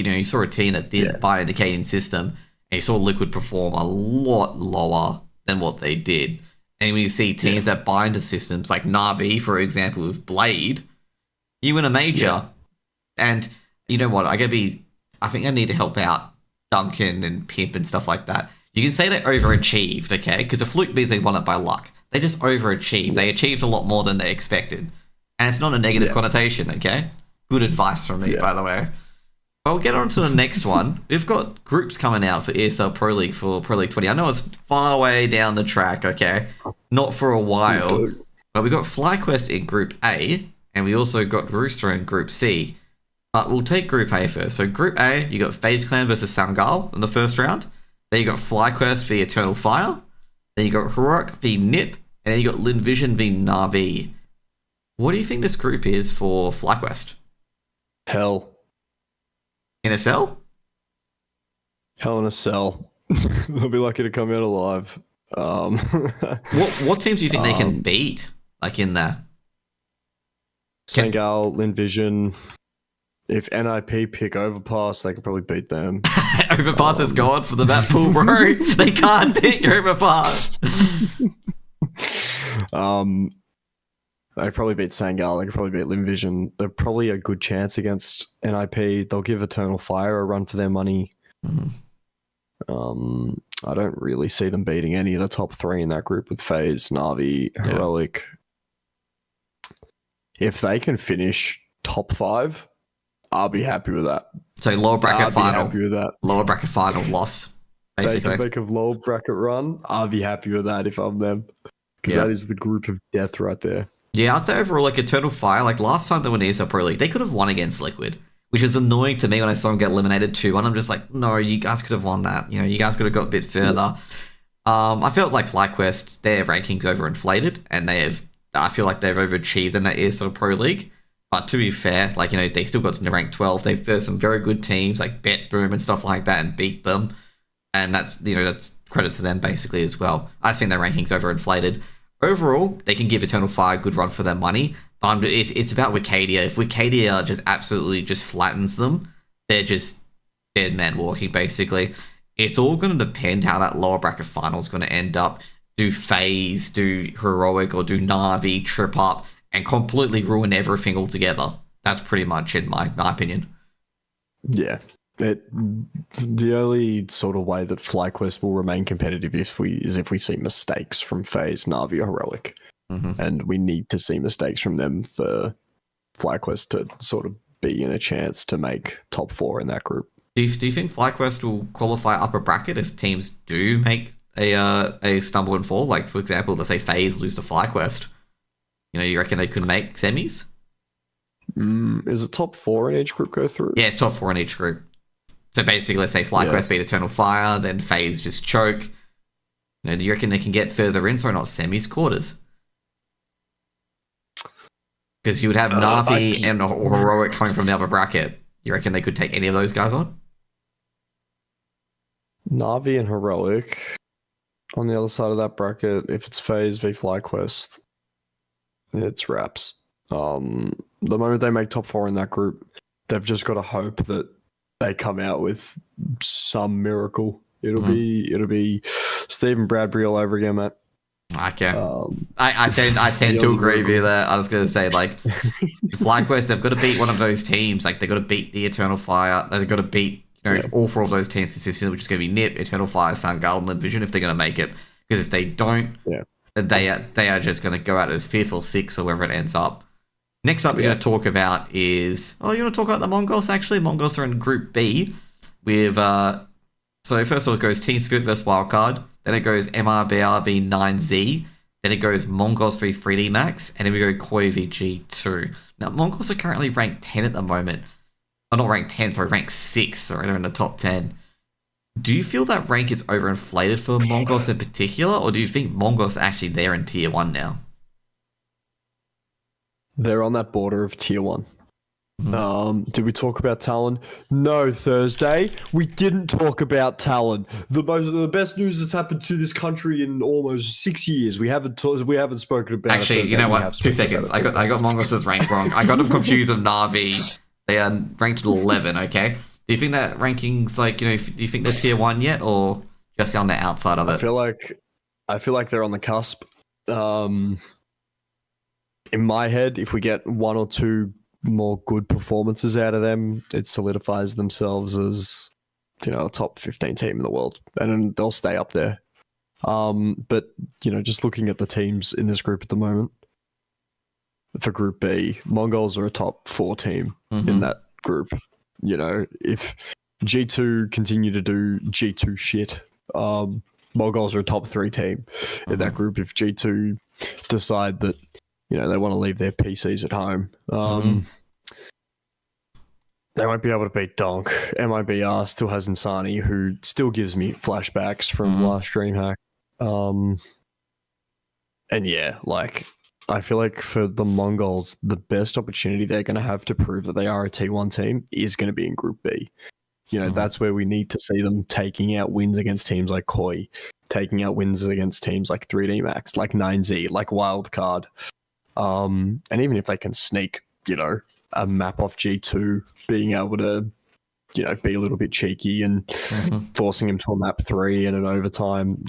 team that didn't buy into Cadian system, and you saw Liquid perform a lot lower than what they did. And when you see teams that buy into systems like Na'Vi, for example, with Blade, you win a major. Yeah. And you know what? I think I need to help out Duncan and Pimp and stuff like that. You can say they overachieved, okay? Because a fluke means they won it by luck. They just overachieved. They achieved a lot more than they expected. And it's not a negative connotation, okay? Good advice from me, by the way. But we'll get on to the next one. We've got groups coming out for ESL Pro League for Pro League 20. I know it's far way down the track, okay? Not for a while. But we got FlyQuest in Group A, and we also got Rooster in Group C. But we'll take Group A first. So Group A, you got FaZe Clan versus Sangal in the first round. Then you got FlyQuest v Eternal Fire. Then you got Heroic v NIP. And then you got Lin Vision v Na'Vi. What do you think this group is for FlyQuest? Hell. In a cell? Hell in a cell. They'll be lucky to come out alive. What teams do you think they can beat? Like in there? Sangal, Lin Vision. If NIP pick Overpass, they could probably beat them. Overpass is gone for the map pool, bro. They can't pick Overpass. They probably beat Sangal. They could probably beat Lin Vision. They're probably a good chance against NIP. They'll give Eternal Fire a run for their money. I don't really see them beating any of the top 3 in that group with FaZe, Na'Vi, Heroic. If they can finish top 5, I'll be happy with that. So lower bracket final. Happy with that. Lower bracket final loss, basically. They can make a lower bracket run. I'll be happy with that if I'm them. Because that is the group of death right there. Yeah, I'd say overall, Eternal Fire, last time they won ESL Pro League, they could have won against Liquid, which is annoying to me when I saw them get eliminated 2-1. I'm just like, no, you guys could have won that. You guys could have got a bit further. I felt like FlyQuest, their rankings overinflated, and I feel like they've overachieved in that ESL Pro League. But to be fair, like, they still got to rank 12. There's some very good teams like BetBoom and stuff like that and beat them. And that's credit to them basically as well. I think their rankings overinflated. Overall, they can give Eternal Fire a good run for their money. But it's about Wicadia. If Wicadia just absolutely just flattens them, they're just dead man walking basically. It's all going to depend how that lower bracket final is going to end up. Do FaZe, do Heroic, or do Na'Vi trip up and completely ruin everything altogether? That's pretty much it, in my opinion. Yeah. The only sort of way that FlyQuest will remain competitive is if we see mistakes from FaZe, Na'Vi, or Heroic. Mm-hmm. And we need to see mistakes from them for FlyQuest to sort of be in a chance to make top 4 in that group. Do you think FlyQuest will qualify upper bracket if teams do make a stumble and fall? Like, for example, let's say FaZe lose to FlyQuest. You reckon they could make semis? Is it top 4 in each group go through? Yeah, it's top 4 in each group. So basically, let's say FlyQuest beat Eternal Fire, then FaZe just choke. Do you reckon they can get further in? Sorry, not semis, quarters. Because you would have Na'Vi and Heroic coming from the upper bracket. You reckon they could take any of those guys on? Na'Vi and Heroic on the other side of that bracket. If it's FaZe v FlyQuest, it's wraps. The moment they make top 4 in that group, they've just got to hope that they come out with some miracle. It'll be Stephen Bradbury all over again, mate. Okay. I tend to agree with you there. I was going to say, like, FlyQuest, they've got to beat one of those teams. Like, they've got to beat the Eternal Fire. They've got to beat all 4 of those teams consistently, which is going to be NiP, Eternal Fire, Sun Garden, and Vision if they're going to make it. Because if they don't, they are just going to go out as 5th or 6th or wherever it ends up. Next up, we're going to talk about is... Oh, you want to talk about the Mongols, actually? Mongols are in Group B with... So first of all, it goes Team Spirit versus Wildcard. Then it goes MRBR v 9Z. Then it goes Mongols v 3D Max. And then we go Koi v G2. Now, Mongols are currently ranked 10 at the moment. Oh, not ranked 10, sorry, ranked 6. Sorry, they're in the top 10. Do you feel that rank is overinflated for Mongols in particular? Or do you think Mongols are actually there in Tier 1 now? They're on that border of Tier 1. Did we talk about Talon? No, Thursday. We didn't talk about Talon. The best news that's happened to this country in almost 6 years. We haven't spoken about it. Actually, you know what? 2 seconds. I got Mongols' rank wrong. I got them confused with Na'Vi. They are ranked at 11, okay? Do you think that ranking's like, do you think they're Tier 1 yet, or just on the outside of it? I feel like they're on the cusp. In my head, if we get 1 or 2 more good performances out of them, it solidifies themselves as, a top 15 team in the world, and then they'll stay up there. But just looking at the teams in this group at the moment, for Group B, Mongols are a top 4 team in that group. If G2 continue to do G2 shit, Mongols are a top 3 team in that group. If G2 decide that they want to leave their PCs at home, they won't be able to beat Donk. MIBR still has Insani, who still gives me flashbacks from last DreamHack. And yeah, I feel like for the Mongols, the best opportunity they're going to have to prove that they are a T1 team is going to be in Group B. That's where we need to see them taking out wins against teams like Koi, taking out wins against teams like 3D Max, like 9Z, like Wildcard. And even if they can sneak, a map off G2, being able to, be a little bit cheeky and forcing him to a map 3 and an overtime,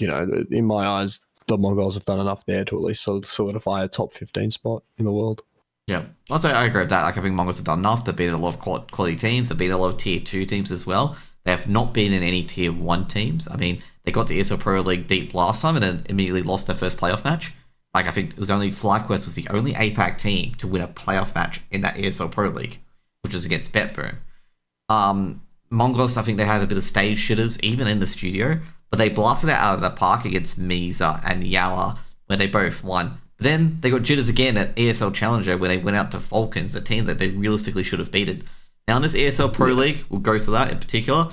in my eyes, the Mongols have done enough there to at least solidify a top 15 spot in the world. Yeah, I agree with that. I think Mongols have done enough. They've beaten a lot of quality teams. They've beaten a lot of Tier 2 teams as well. They have not been in any Tier 1 teams. I mean, they got to ESL Pro League deep last time and then immediately lost their first playoff match. I think it was only FlyQuest was the only APAC team to win a playoff match in that ESL Pro League, which was against BetBoom. Mongols, I think they had a bit of stage shitters, even in the studio, but they blasted it out of the park against Misa and Yala, where they both won. But then they got jitters again at ESL Challenger, where they went out to Falcons, a team that they realistically should have beaten. Now, in this ESL Pro League, we'll go to that in particular.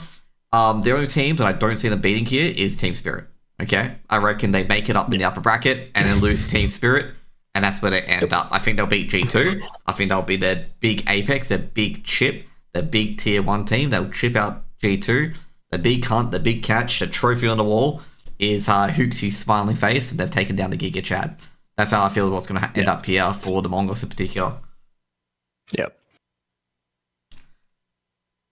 The only team that I don't see them beating here is Team Spirit. Okay, I reckon they make it up in the upper bracket and then lose Team Spirit, and that's where they end up. I think they'll beat G2. I think they'll be their big apex, their big chip, their big tier 1 team. They'll chip out G2. The big hunt, the big catch, the trophy on the wall is Hooksy's smiling face, and they've taken down the Giga Chad. That's how I feel what's going to end up here for the Mongols in particular. Yep.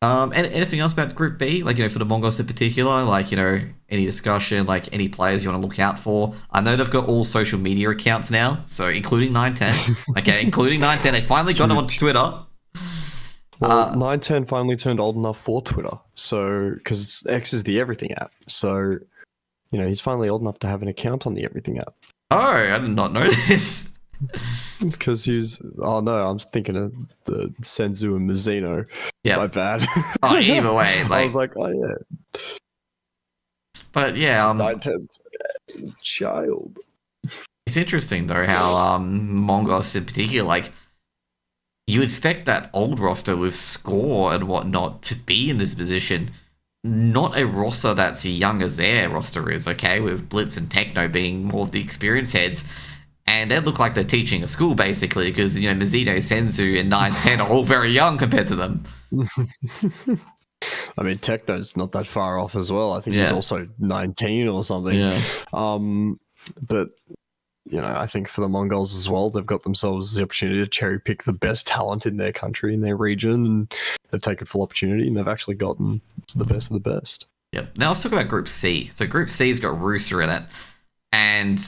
And anything else about Group B? Like, for the Mongols in particular, like, any discussion, like any players you want to look out for? I know they've got all social media accounts now, so including 910. Okay, including 910. They finally got them onto Twitter. Well, 910 finally turned old enough for Twitter, so because X is the Everything app, so he's finally old enough to have an account on the Everything app. Oh, I did not know this. Because I'm thinking of the Senzu and Mizuno. Yeah, my bad. Oh, either way, I was like, oh yeah. But yeah, 910's child. It's interesting though how Mongols in particular, like, you expect that old roster with Score and whatnot to be in this position. Not a roster that's young as their roster is, okay? With Blitz and Techno being more of the experienced heads. And they look like they're teaching a school, basically, because, Mizuno, Senzu, and 910 are all very young compared to them. I mean, Techno's not that far off as well. I think he's also 19 or something. Yeah. But... I think for the Mongols as well, they've got themselves the opportunity to cherry pick the best talent in their country, in their region, and they've taken full opportunity, and they've actually gotten the best of the best. Yep. Now let's talk about Group C. So Group C's got Rooster in it, and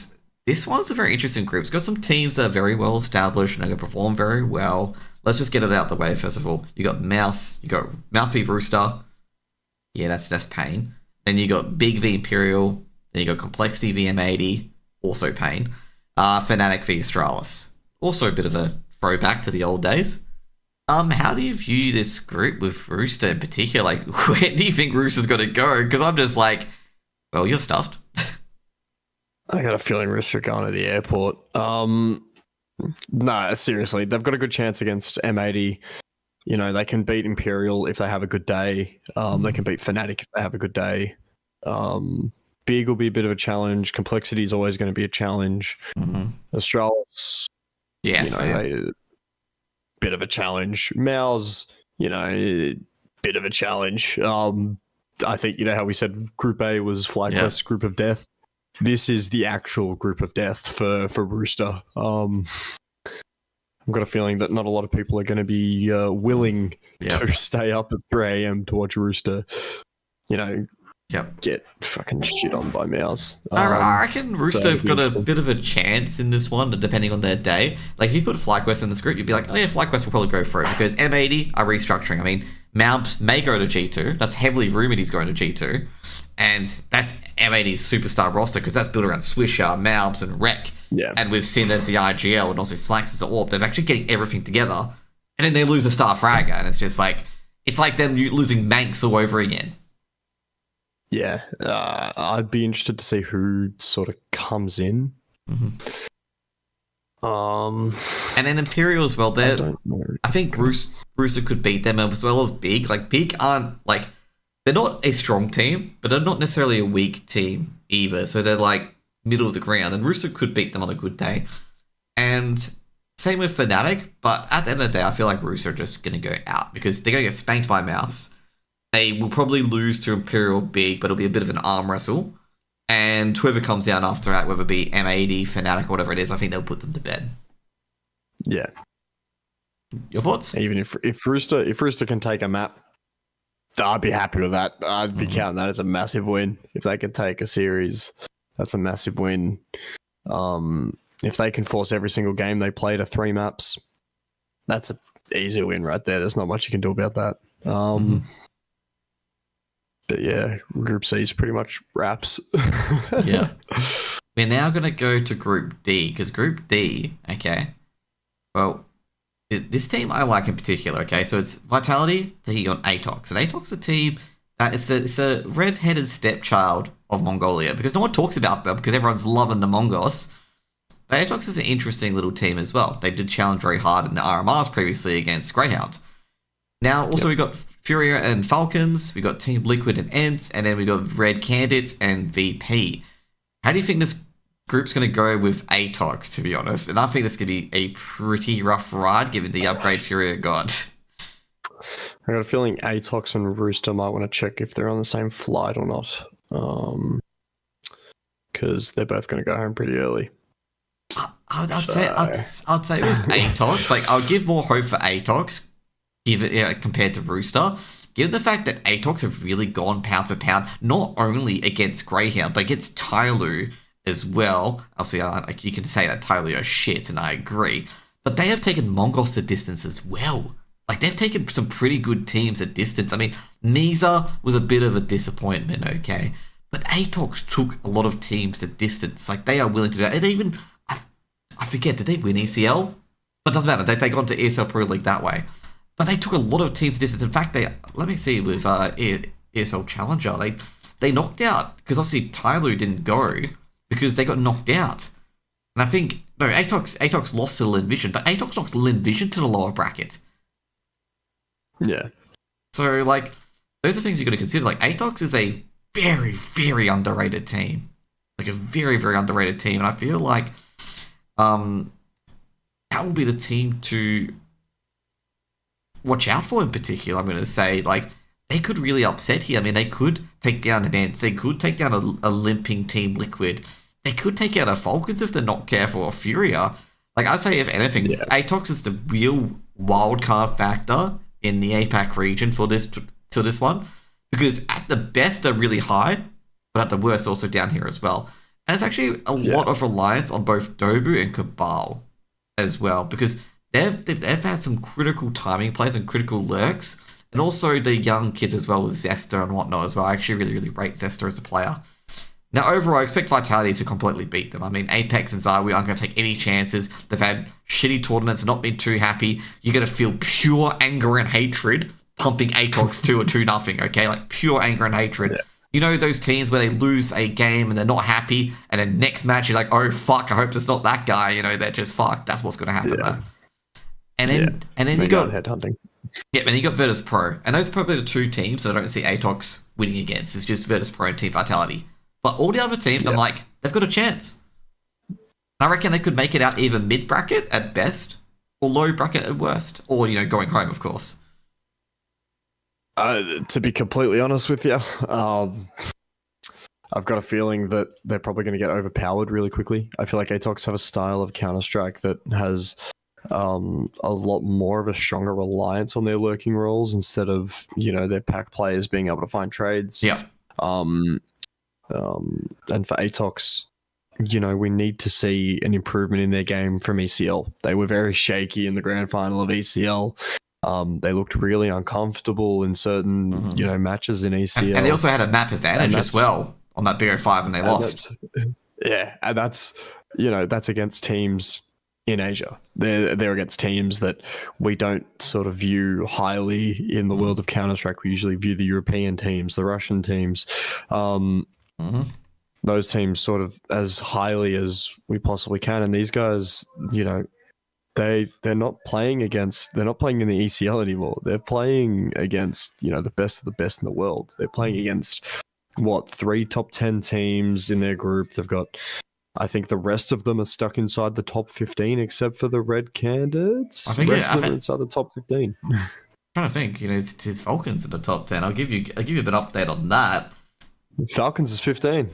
this one's a very interesting group. It's got some teams that are very well established and are going to perform very well. Let's just get it out the way first of all. You got Mouse v Rooster. Yeah, that's pain. Then you got Big v Imperial. Then you got Complexity v M80. Also pain. Fnatic v Astralis. Also a bit of a throwback to the old days. How do you view this group with Rooster in particular? Like, where do you think Rooster's going to go? Because I'm just like, well, you're stuffed. I got a feeling Rooster going to the airport. No, seriously, they've got a good chance against M80. They can beat Imperial if they have a good day. They can beat Fnatic if they have a good day. Big will be a bit of a challenge. Complexity is always going to be a challenge. Astralis, yes, bit of a challenge. Mouse, bit of a challenge. I think how we said Group A was FlyQuest's Group of Death. This is the actual Group of Death for Rooster. I've got a feeling that not a lot of people are going to be willing to stay up at 3 a.m. to watch Rooster. Get fucking shit on by Mouse. I reckon Rooster have got a bit of a chance in this one, depending on their day. Like, if you put FlyQuest in this group, you'd be like, oh yeah, FlyQuest will probably go through because M80 are restructuring. I mean, Mouse may go to G2. That's heavily rumoured he's going to G2. And that's M80's superstar roster because that's built around Swisher, Mouse, and Rek. Yeah. And we've seen there's the IGL and also Slacks as the AWP. They're actually getting everything together. And then they lose a star fragger. And it's just like, it's like them losing Manx all over again. Yeah, I'd be interested to see who sort of comes in. And then Imperial as well. I think Rooster could beat them as well as Big. Like, Big aren't like, they're not a strong team, but they're not necessarily a weak team either. So they're like middle of the ground, and Rooster could beat them on a good day. And same with Fnatic, but at the end of the day, I feel like Rooster are just going to go out because they're going to get spanked by Mouse. They will probably lose to Imperial Big, but it'll be a bit of an arm wrestle. And whoever comes down after that, whether it be M80, Fnatic, or whatever it is, I think they'll put them to bed. Yeah. Your thoughts? Even if Rooster can take a map, I'd be happy with that. I'd be counting that as a massive win. If they can take a series, that's a massive win. If they can force every single game they play to 3 maps, that's an easy win right there. There's not much you can do about that. But yeah, Group C is pretty much wraps. Yeah. We're now going to go to Group D, because Group D, okay, well, this team I like in particular, okay, so it's Vitality taking on Atox. And Atox is a team that it's a red-headed stepchild of Mongolia, because no one talks about them, because everyone's loving the Mongols. But Atox is an interesting little team as well. They did challenge very hard in the RMRs previously against Greyhound. Now, also, we got Furia and Falcons, we got Team Liquid and Ents, and then we got Red Candits and VP. How do you think this group's going to go with Atox, to be honest? And I think it's going to be a pretty rough ride given the upgrade Furia got. I got a feeling Atox and Rooster might want to check if they're on the same flight or not. Because they're both going to go home pretty early. I'd say with Atox, like I'll give more hope for Atox, compared to Rooster. Given the fact that Atox have really gone pound for pound, not only against Greyhound, but against Tyloo as well. Obviously, you can say that Tyloo are shit, and I agree. But they have taken Mongols to distance as well. Like, they've taken some pretty good teams at distance. I mean, Nisa was a bit of a disappointment, okay? But Atox took a lot of teams to distance. Like, they are willing to do that. And even, I forget, did they win ECL? But it doesn't matter. They got into ESL Pro League that way. But they took a lot of teams to distance. In fact, let me see with ESL Challenger, they knocked out, because obviously Tyloo didn't go, because they got knocked out. And I think, no, Atox lost to Lin Vision, but Atox knocked Lin Vision to the lower bracket. Yeah. So, like, those are things you've got to consider. Like, Atox is a very, very underrated team. Like, a very, very underrated team. And I feel like that will be the team to watch out for in particular, I'm going to say. Like, they could really upset here. I mean, they could take down an Ents. They could take down a limping Team Liquid. They could take out a Falcons if they're not careful, or Furia. Like, I'd say, if anything, Atox is the real wild card factor in the APAC region for this one, because at the best they're really high, but at the worst also down here as well. And it's actually a lot of reliance on both Dobu and Cabal as well, because they've had some critical timing plays and critical lurks, and also the young kids as well with Zesta and whatnot as well. I actually really, really rate Zesta as a player. Now, overall, I expect Vitality to completely beat them. I mean, Apex and Zawi aren't going to take any chances. They've had shitty tournaments, not been too happy. You're going to feel pure anger and hatred pumping Atox 2 or 2-0, okay? Like, pure anger and hatred. Yeah. You know those teams where they lose a game and they're not happy, and then next match you're like, oh, fuck, I hope it's not that guy. You know, they're just fucked. That's what's going to happen there. And then you got headhunting. Yeah, and you got Virtus Pro. And those are probably the two teams that I don't see Atox winning against. It's just Virtus Pro and Team Vitality. But all the other teams, I'm like, they've got a chance. I reckon they could make it out either mid-bracket at best, or low bracket at worst, or, you know, going home, of course. To be completely honest with you, I've got a feeling that they're probably going to get overpowered really quickly. I feel like Atox have a style of Counter-Strike that has a lot more of a stronger reliance on their lurking roles instead of, you know, their pack players being able to find trades. Yeah. And for Atox, you know, we need to see an improvement in their game from ECL. They were very shaky in the grand final of ECL. They looked really uncomfortable in certain, you know, matches in ECL. And they also had a map advantage as well on that BO5 and they lost. And that's, you know, that's against teams in Asia. They're against teams that we don't sort of view highly in the world of Counter-Strike. We usually view the European teams, the Russian teams, those teams sort of as highly as we possibly can. And these guys, you know, they're not playing in the ECL anymore. They're playing against, you know, the best of the best in the world. They're playing against 3 top 10 teams in their group. They've got, I think the rest of them are stuck inside the top 15 except for the red candidates. I think the rest of them are inside the top 15. I'm trying to think, you know, it's his Falcons in the top 10. I'll give you a bit of update on that. Falcons is 15.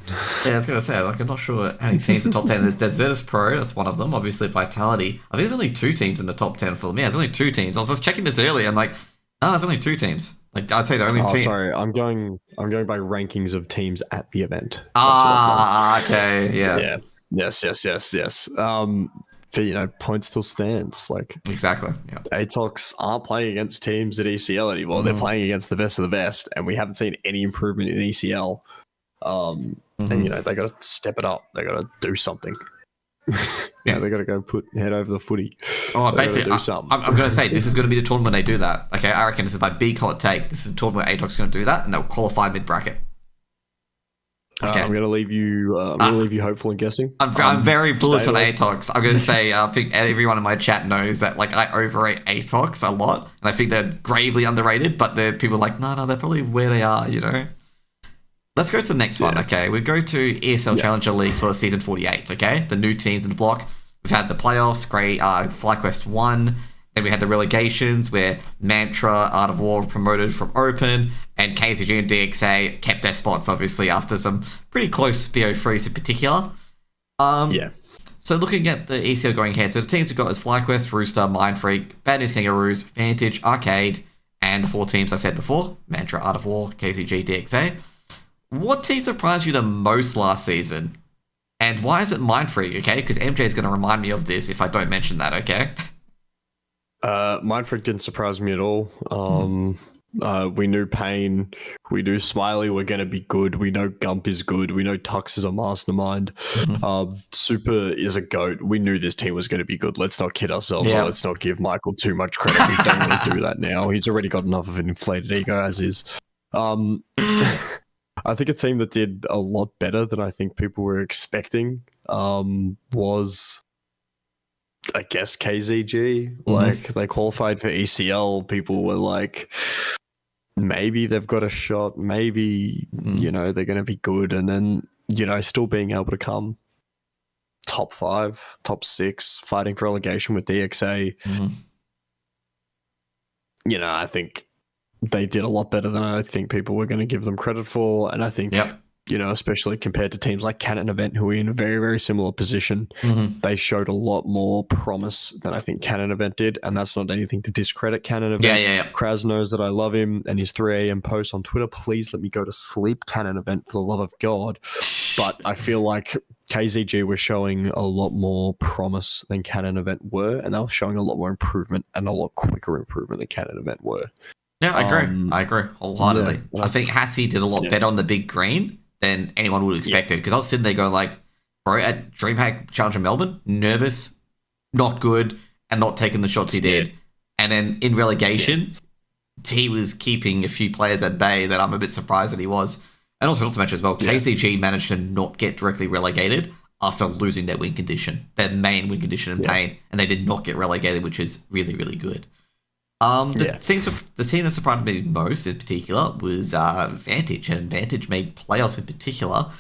Yeah, I was going to say, like, I'm not sure how many teams in the top 10. There's Virtus Pro, that's one of them. Obviously, Vitality. I think there's only 2 teams in the top 10 for them. Yeah, there's only 2 teams. I was just checking this earlier. I'm like, no, there's only 2 teams. Like, I'd say the only team. Sorry, I'm going by rankings of teams at the event. Okay, yeah. Yes. But, you know, point still stands. Like, exactly. Yeah. Atox aren't playing against teams at ECL anymore. They're playing against the best of the best, and we haven't seen any improvement in ECL. And, you know, they got to step it up. They got to do something. Yeah, they got to go head over the footy. Oh, basically, I'm going to say this is going to be the tournament they do that. Okay, I reckon this is my big hot take. This is a tournament where Atox is going to do that, and they'll qualify mid-bracket. Okay. I'm going to leave you. Hopeful and guessing. I'm very bullish on Atox. I'm going to say I think everyone in my chat knows that, like, I overrate Atox a lot, and I think they're gravely underrated. But people are like, no, they're probably where they are. You know. let's go to the next one, okay? We go to ESL Challenger League for Season 48, okay? The new teams in the block. We've had the playoffs, FlyQuest 1. Then we had the relegations where Mantra, Art of War promoted from Open, and KZG and DXA kept their spots, obviously, after some pretty close BO3s in particular. So looking at the ECL going ahead, so the teams we've got is FlyQuest, Rooster, Mindfreak, Bad News Kangaroos, Vantage, Arcade, and the 4 teams I said before, Mantra, Art of War, KZG, DXA. What team surprised you the most last season? And why is it Mindfreak, okay? Because MJ is going to remind me of this if I don't mention that, okay? Mindfreak didn't surprise me at all. We knew Pain, we knew Smiley were going to be good. We know Gump is good. We know Tux is a mastermind. Super is a goat. We knew this team was going to be good. Let's not kid ourselves. Yeah. Let's not give Michael too much credit. We don't really do that now. He's already got enough of an inflated ego as is. I think a team that did a lot better than I think people were expecting was, I guess, KZG. Like, they qualified for ECL. People were like, maybe they've got a shot. Maybe, you know, they're going to be good. And then, you know, still being able to come top 5, top 6, fighting for relegation with DXA. You know, I think they did a lot better than I think people were going to give them credit for. And I think, you know, especially compared to teams like Canon Event, who are in a very, very similar position, they showed a lot more promise than I think Canon Event did. And that's not anything to discredit Canon Event. Kraz knows that I love him and his 3 a.m. post on Twitter. Please let me go to sleep, Canon Event, for the love of God. But I feel like KZG was showing a lot more promise than Canon Event were. And they were showing a lot more improvement and a lot quicker improvement than Canon Event were. Yeah, I agree wholeheartedly. I think Hassie did a lot better on the big green than anyone would have expected. Because I was sitting there going like, bro, at DreamHack Challenger Melbourne, nervous, not good, and not taking the shots he did. And then in relegation, he was keeping a few players at bay that I'm a bit surprised that he was. And also not to mention as well, KCG managed to not get directly relegated after losing their win condition, their main win condition in Pain, and they did not get relegated, which is really, really good. The team that surprised me most in particular was Vantage, and Vantage made playoffs in particular.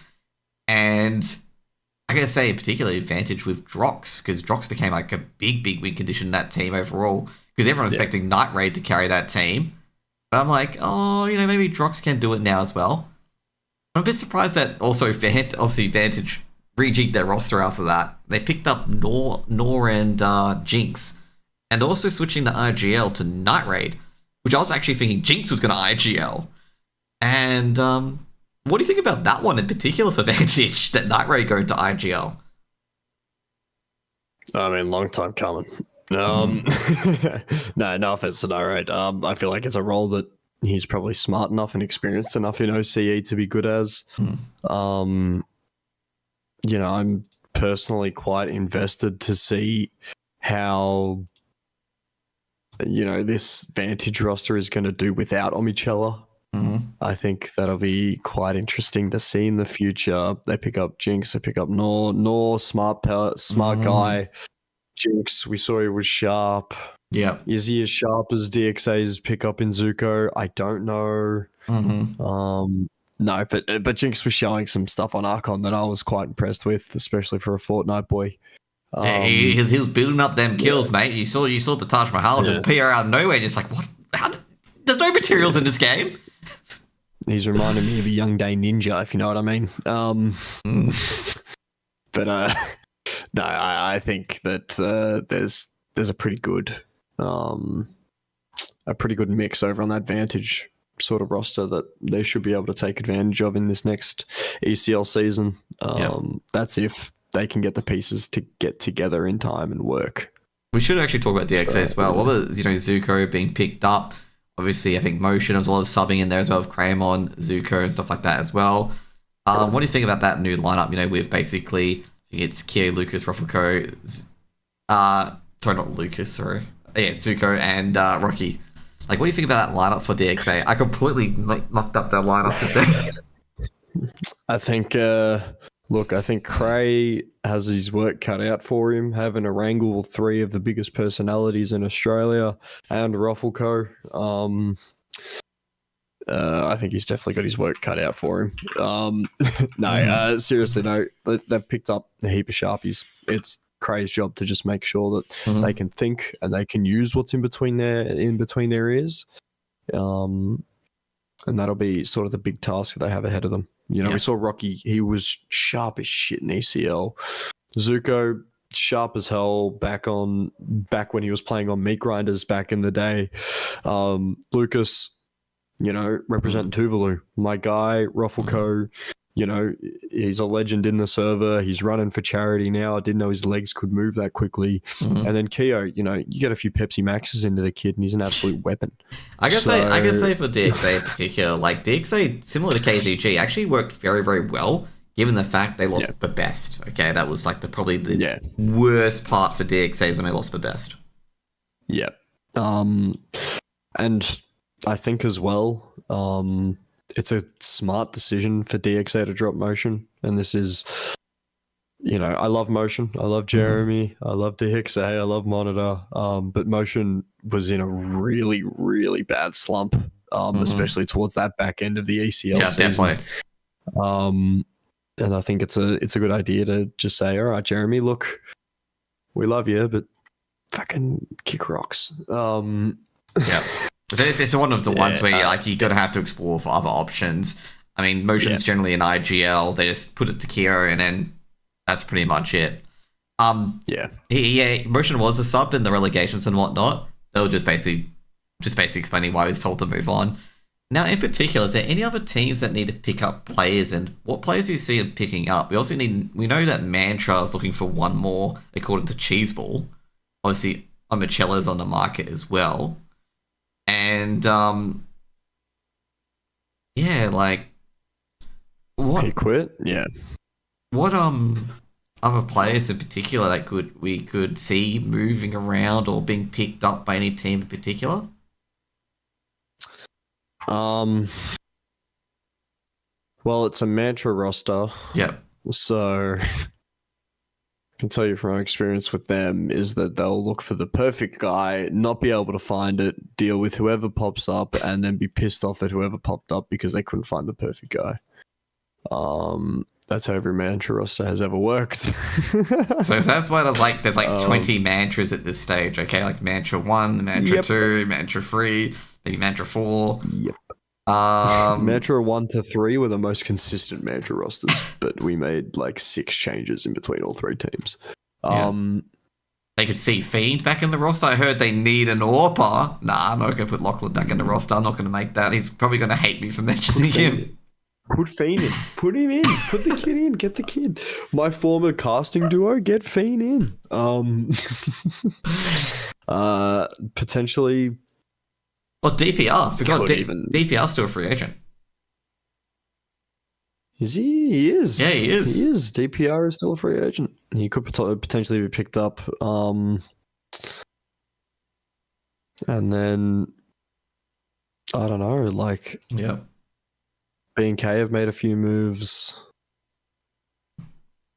And I gotta say, in particular, Vantage with Drox, because Drox became like a big win condition in that team overall, because everyone was expecting Night Raid to carry that team. But I'm like, oh, you know, maybe Drox can do it now as well. I'm a bit surprised that also obviously Vantage rejigged their roster after that. They picked up Nor and Jinx. And also switching the IGL to Night Raid, which I was actually thinking Jinx was going to IGL. And what do you think about that one in particular for Vantage, that Night Raid going to IGL? I mean, long time coming. No offense to Night Raid. I feel like it's a role that he's probably smart enough and experienced enough in OCE to be good as. You know, I'm personally quite invested to see how, you know, this Vantage roster is going to do without Omichella. I think that'll be quite interesting to see in the future. They pick up Jinx, they pick up Nor, smart guy. Jinx, we saw he was sharp. Yeah. Is he as sharp as DXA's pickup in Zuko? I don't know. No, but Jinx was showing some stuff on Archon that I was quite impressed with, especially for a Fortnite boy. He was building up them kills, mate. You saw the Taj Mahal just appear out of nowhere, and it's like, what? There's no materials in this game. He's reminding me of a young day ninja, if you know what I mean. But no, I think that there's a pretty good mix over on that Vantage sort of roster that they should be able to take advantage of in this next ECL season. That's if they can get the pieces to get together in time and work. We should actually talk about DXA as well. What was, you know, Zuko being picked up? Obviously, I think Motion, there's a lot of subbing in there as well with Cramon, Zuko, and stuff like that as well. What do you think about that new lineup? You know, with basically, I think it's Kier, Lucas, Ruffleco, sorry, not Lucas, sorry. Yeah, Zuko and Rocky. Like, what do you think about that lineup for DXA? I completely mucked up that lineup today. I think, I think Cray has his work cut out for him, having to wrangle 3 of the biggest personalities in Australia and Ruffleco. I think he's definitely got his work cut out for him. Seriously though, they've picked up a heap of sharpies. It's Cray's job to just make sure that they can think and they can use what's in between their ears. And that'll be sort of the big task that they have ahead of them. We saw Rocky; he was sharp as shit in ECL. Zuko, sharp as hell back when he was playing on meat grinders back in the day. Lucas, representing Tuvalu. My guy, Ruffleco, he's a legend in the server. He's running for charity now. I didn't know his legs could move that quickly. And then Keo, you get a few Pepsi Maxes into the kid and he's an absolute weapon. I can say for DXA in particular, like DXA, similar to KZG, actually worked very, very well, given the fact they lost the best. Okay, that was like probably the worst part for DXA is when they lost the best. Yeah. And I think as well, it's a smart decision for DXA to drop Motion. And this is, I love Motion. I love Jeremy. I love DXA. I love Monitor. But Motion was in a really, really bad slump, especially towards that back end of the ACL season. Definitely. And I think it's a good idea to just say, all right, Jeremy, look, we love you, but fucking kick rocks. It's one of the ones where you got to have to explore for other options. I mean, Motion's generally an IGL. They just put it to Kiro, and then that's pretty much it. Motion was a sub in the relegations and whatnot. They were just basically explaining why he was told to move on. Now, in particular, is there any other teams that need to pick up players, and what players do you see them picking up? We know that Mantra is looking for one more, according to Cheeseball. Obviously, Michela's on the market as well. And what? He quit? Yeah. What other players in particular that we could see moving around or being picked up by any team in particular? Well, it's a Mantra roster. Yep. So I can tell you from our experience with them is that they'll look for the perfect guy, not be able to find it, deal with whoever pops up, and then be pissed off at whoever popped up because they couldn't find the perfect guy. That's how every Mantra roster has ever worked. So that's why there's 20 Mantras at this stage, okay? Like Mantra 1, Mantra 2, Mantra 3, maybe Mantra 4. Yep. Mantra 1 to 3 were the most consistent Mantra rosters, but we made 6 changes in between all 3 teams. They could see Fiend back in the roster. I heard they need an AWPer. Nah, I'm not going to put Lachlan back in the roster. I'm not going to make that. He's probably going to hate me for mentioning him. Put Fiend in. Put him in. Put the kid in. Get the kid. My former casting duo, get Fiend in. Potentially... Well, DPR. Forgot DPR's still a free agent. Is he? He is. Yeah, he is. He is. DPR is still a free agent. He could potentially be picked up. And then, I don't know, B&K have made a few moves.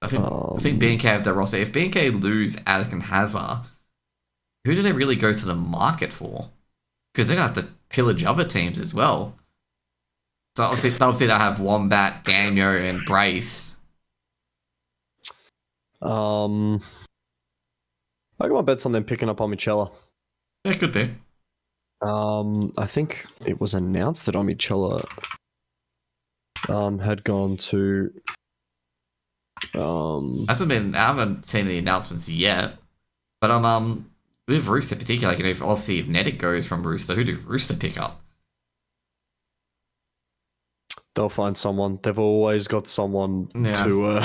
I think B&K have their roster. If B&K lose Attic and Hazard, who do they really go to the market for? Because they're going to have to pillage other teams as well. So obviously they'll have Wombat, Daniel, and Brace. I got my bets on them picking up Omichella. Yeah, could be. I think it was announced that Omichella had gone to... I haven't seen any announcements yet. But with Rooster in particular, obviously if Nedic goes from Rooster, who do Rooster pick up? They'll find someone. They've always got someone to...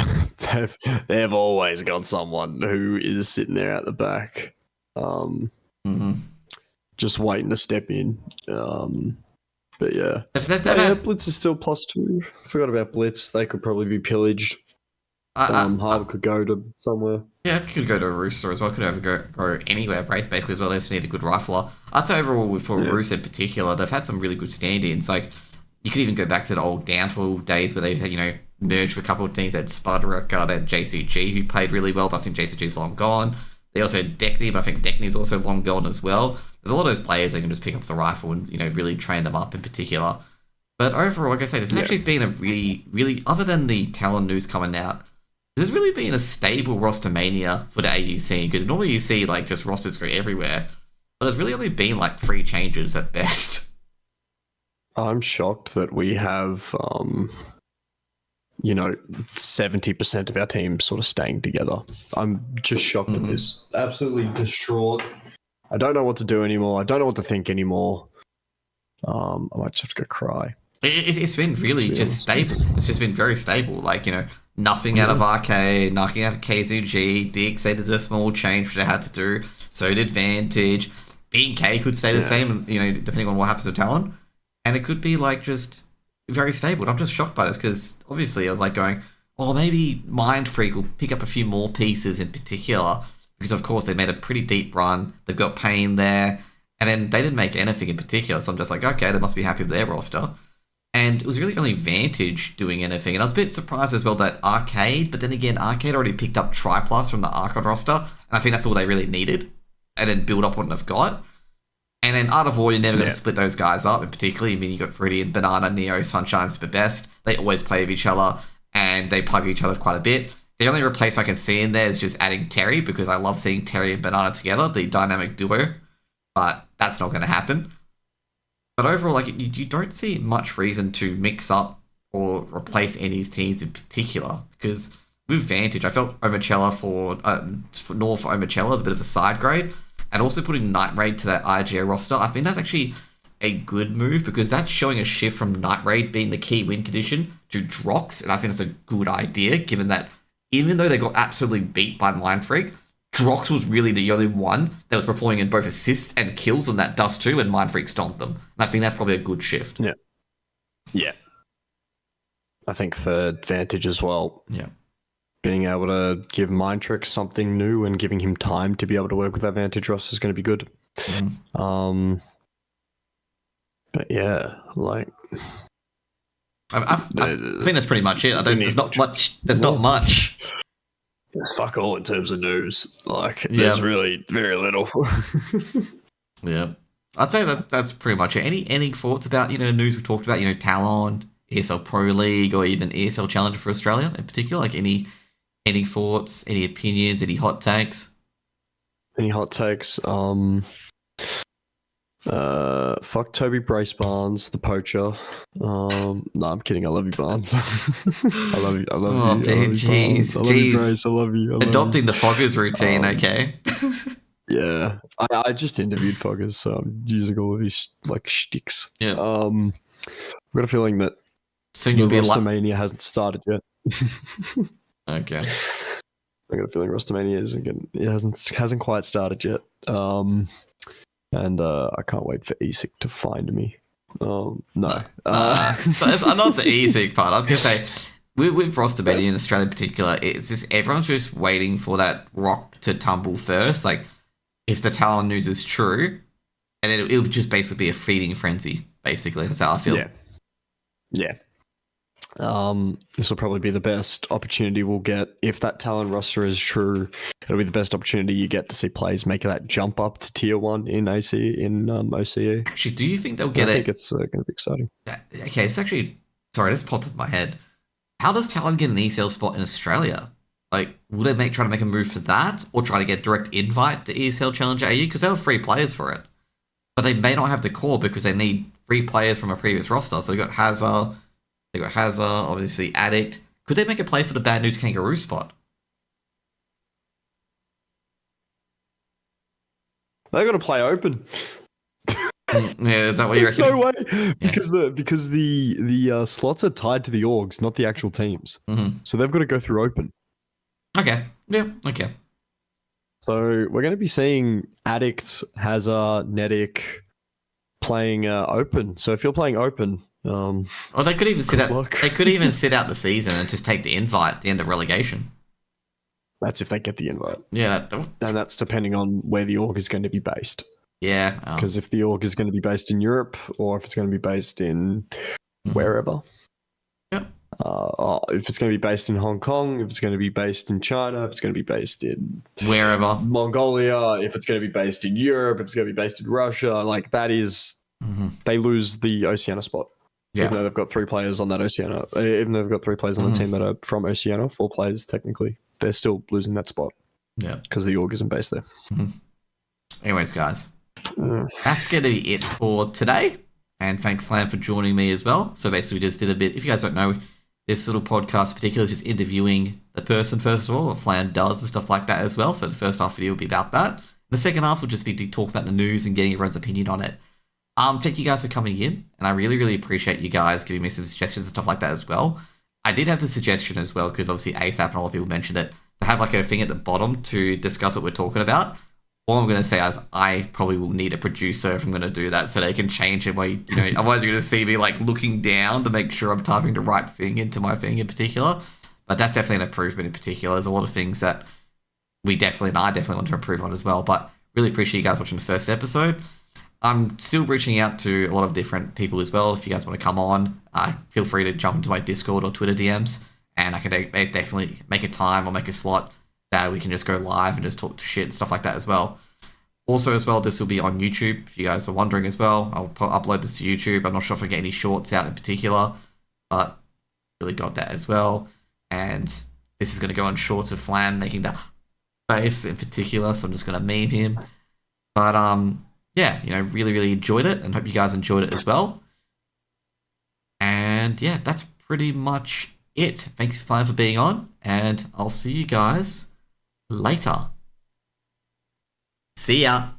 they've always got someone who is sitting there at the back. Just waiting to step in. But yeah. Blitz is still +2. Forgot about Blitz. They could probably be pillaged. Harbour could go to somewhere. Yeah, could go to Rooster as well. Could ever go anywhere. Brace basically as well. They just need a good rifler. I'd say overall for Rooster in particular, they've had some really good stand-ins. You could even go back to the old Downfall days where they merged with a couple of teams. They had Spudrick, they had JCG who played really well, but I think JCG's long gone. They also had Deckney, but I think Deckney's also long gone as well. There's a lot of those players that can just pick up the rifle and really train them up in particular. But overall, like I say, this has actually been a really, really, other than the Talon news coming out, this has really been a stable roster mania for the AU scene, because normally you see like just rosters go everywhere, but there's really only been like 3 changes at best. I'm shocked that we have, 70% of our team sort of staying together. I'm just shocked at this. Absolutely distraught. I don't know what to do anymore. I don't know what to think anymore. I might just have to go cry. It's been really just stable. It's just been very stable. Like, nothing out of Arcade, nothing out of KZG. DXA did a small change, which they had to do. So did Vantage. BK could stay the same, depending on what happens to Talon. And it could be like just very stable. And I'm just shocked by this because obviously I was like going, well, maybe Mind Freak will pick up a few more pieces in particular because, of course, they made a pretty deep run. They've got Pain there. And then they didn't make anything in particular. So I'm just like, okay, they must be happy with their roster. And it was really only Vantage doing anything. And I was a bit surprised as well that Arcade, but then again, Arcade already picked up Triplus from the Archon roster. And I think that's all they really needed. And then build up what they've got. And then Art of War, you're never going to split those guys up. And particularly, you got Fruity and Banana, Neo, Sunshine, Super Best. They always play with each other. And they plug each other quite a bit. The only replacement I can see in there is just adding Terry. Because I love seeing Terry and Banana together. The dynamic duo. But that's not going to happen. But overall, like you don't see much reason to mix up or replace any of these teams in particular. Because with Vantage, I felt Omachella for North Omachella is a bit of a side grade. And also putting Night Raid to that IGO roster, I think that's actually a good move because that's showing a shift from Night Raid being the key win condition to Drox. And I think that's a good idea given that even though they got absolutely beat by Mind Freak, Drox was really the only one that was performing in both assists and kills on that Dust 2 and Mind Freak stomped them. And I think that's probably a good shift. Yeah. Yeah. I think for Vantage as well. Yeah. Being able to give Mind Trick something new and giving him time to be able to work with that Vantage roster is going to be good. Mm-hmm. But yeah, like... I think that's pretty much it. There's not much. There's not much. There's fuck all in terms of news. Like, there's really very little. Yeah. I'd say that's pretty much it. Any thoughts about, news we talked about, Talon, ESL Pro League, or even ESL Challenger for Australia in particular? Like, any thoughts, any opinions, any hot takes? Any hot takes? Fuck Toby Brace Barnes, the poacher. No, I'm kidding. I love you, Barnes. I love you. I love you. Jeez, I love you, Brace. I love you. Adopting the Foggers routine, okay? Yeah, I just interviewed Foggers, so I'm using all of his like shticks. Yeah. I've got a feeling that soon you'll be Rostermania hasn't started yet. Okay. I got a feeling Rostermania hasn't quite started yet. And I can't wait for ESIC to find me. No. But it's not the ESIC part. I was going to say, with Rostermania in Australia in particular, it's just everyone's just waiting for that rock to tumble first. Like, if the Talon news is true, and it'll just basically be a feeding frenzy, basically. That's how I feel. Yeah. This will probably be the best opportunity we'll get. If that Talon roster is true, it'll be the best opportunity you get to see players make that jump up to tier 1 in OCE. Actually, do you think they'll get it? I think it's going to be exciting. Okay, it's actually... Sorry, this popped in my head. How does Talon get an ESL spot in Australia? Like, will they try to make a move for that? Or try to get direct invite to ESL Challenger AU? Because they have free players for it. But they may not have the core because they need free players from a previous roster. So they've got Hazard, obviously Addict. Could they make a play for the Bad News Kangaroo spot? They're going to play open. Yeah, is that what you reckon? There's no way because the slots are tied to the orgs, not the actual teams. Mm-hmm. So they've got to go through open. Okay. Yeah. Okay. So we're going to be seeing Addict, Hazard, Nedic playing open. So if you're playing open, or they could even sit out. They could even sit out the season and just take the invite at the end of relegation. That's if they get the invite. Yeah, and that's depending on where the org is going to be based. Yeah, because if the org is going to be based in Europe or if it's going to be based in wherever. Yep. If it's going to be based in Hong Kong, if it's going to be based in China, if it's going to be based in wherever Mongolia, if it's going to be based in Europe, if it's going to be based in Russia, like that is they lose the Oceania spot. Even though they've got 3 players on that Oceania, even though they've got 3 players on the team that are from Oceania, 4 players technically, they're still losing that spot. Yeah. Because the org isn't based there. Anyways, guys, that's going to be it for today. And thanks, Flam, for joining me as well. So basically, we just did a bit. If you guys don't know, this little podcast in particular is just interviewing the person, first of all, what Flam does and stuff like that as well. So the first half video will be about that. And the second half will just be to talk about the news and getting everyone's opinion on it. Thank you guys for coming in. And I really, really appreciate you guys giving me some suggestions and stuff like that as well. I did have the suggestion as well, because obviously ASAP and a lot of people mentioned it, to have like a thing at the bottom to discuss what we're talking about. All I'm going to say is I probably will need a producer if I'm going to do that, so they can change it. Otherwise you're going to see me like looking down to make sure I'm typing the right thing into my thing in particular. But that's definitely an improvement in particular. There's a lot of things that I definitely want to improve on as well. But really appreciate you guys watching the first episode. I'm still reaching out to a lot of different people as well. If you guys want to come on, feel free to jump into my Discord or Twitter DMs, and I can definitely make a time or make a slot that we can just go live and just talk shit and stuff like that as well. Also as well, this will be on YouTube, if you guys are wondering as well. I'll upload this to YouTube. I'm not sure if I get any shorts out in particular, but really got that as well. And this is going to go on shorts of Flam making the face in particular, so I'm just going to meme him. But yeah, really, really enjoyed it, and hope you guys enjoyed it as well. And yeah, that's pretty much it. Thanks, Flam, for being on, and I'll see you guys later. See ya.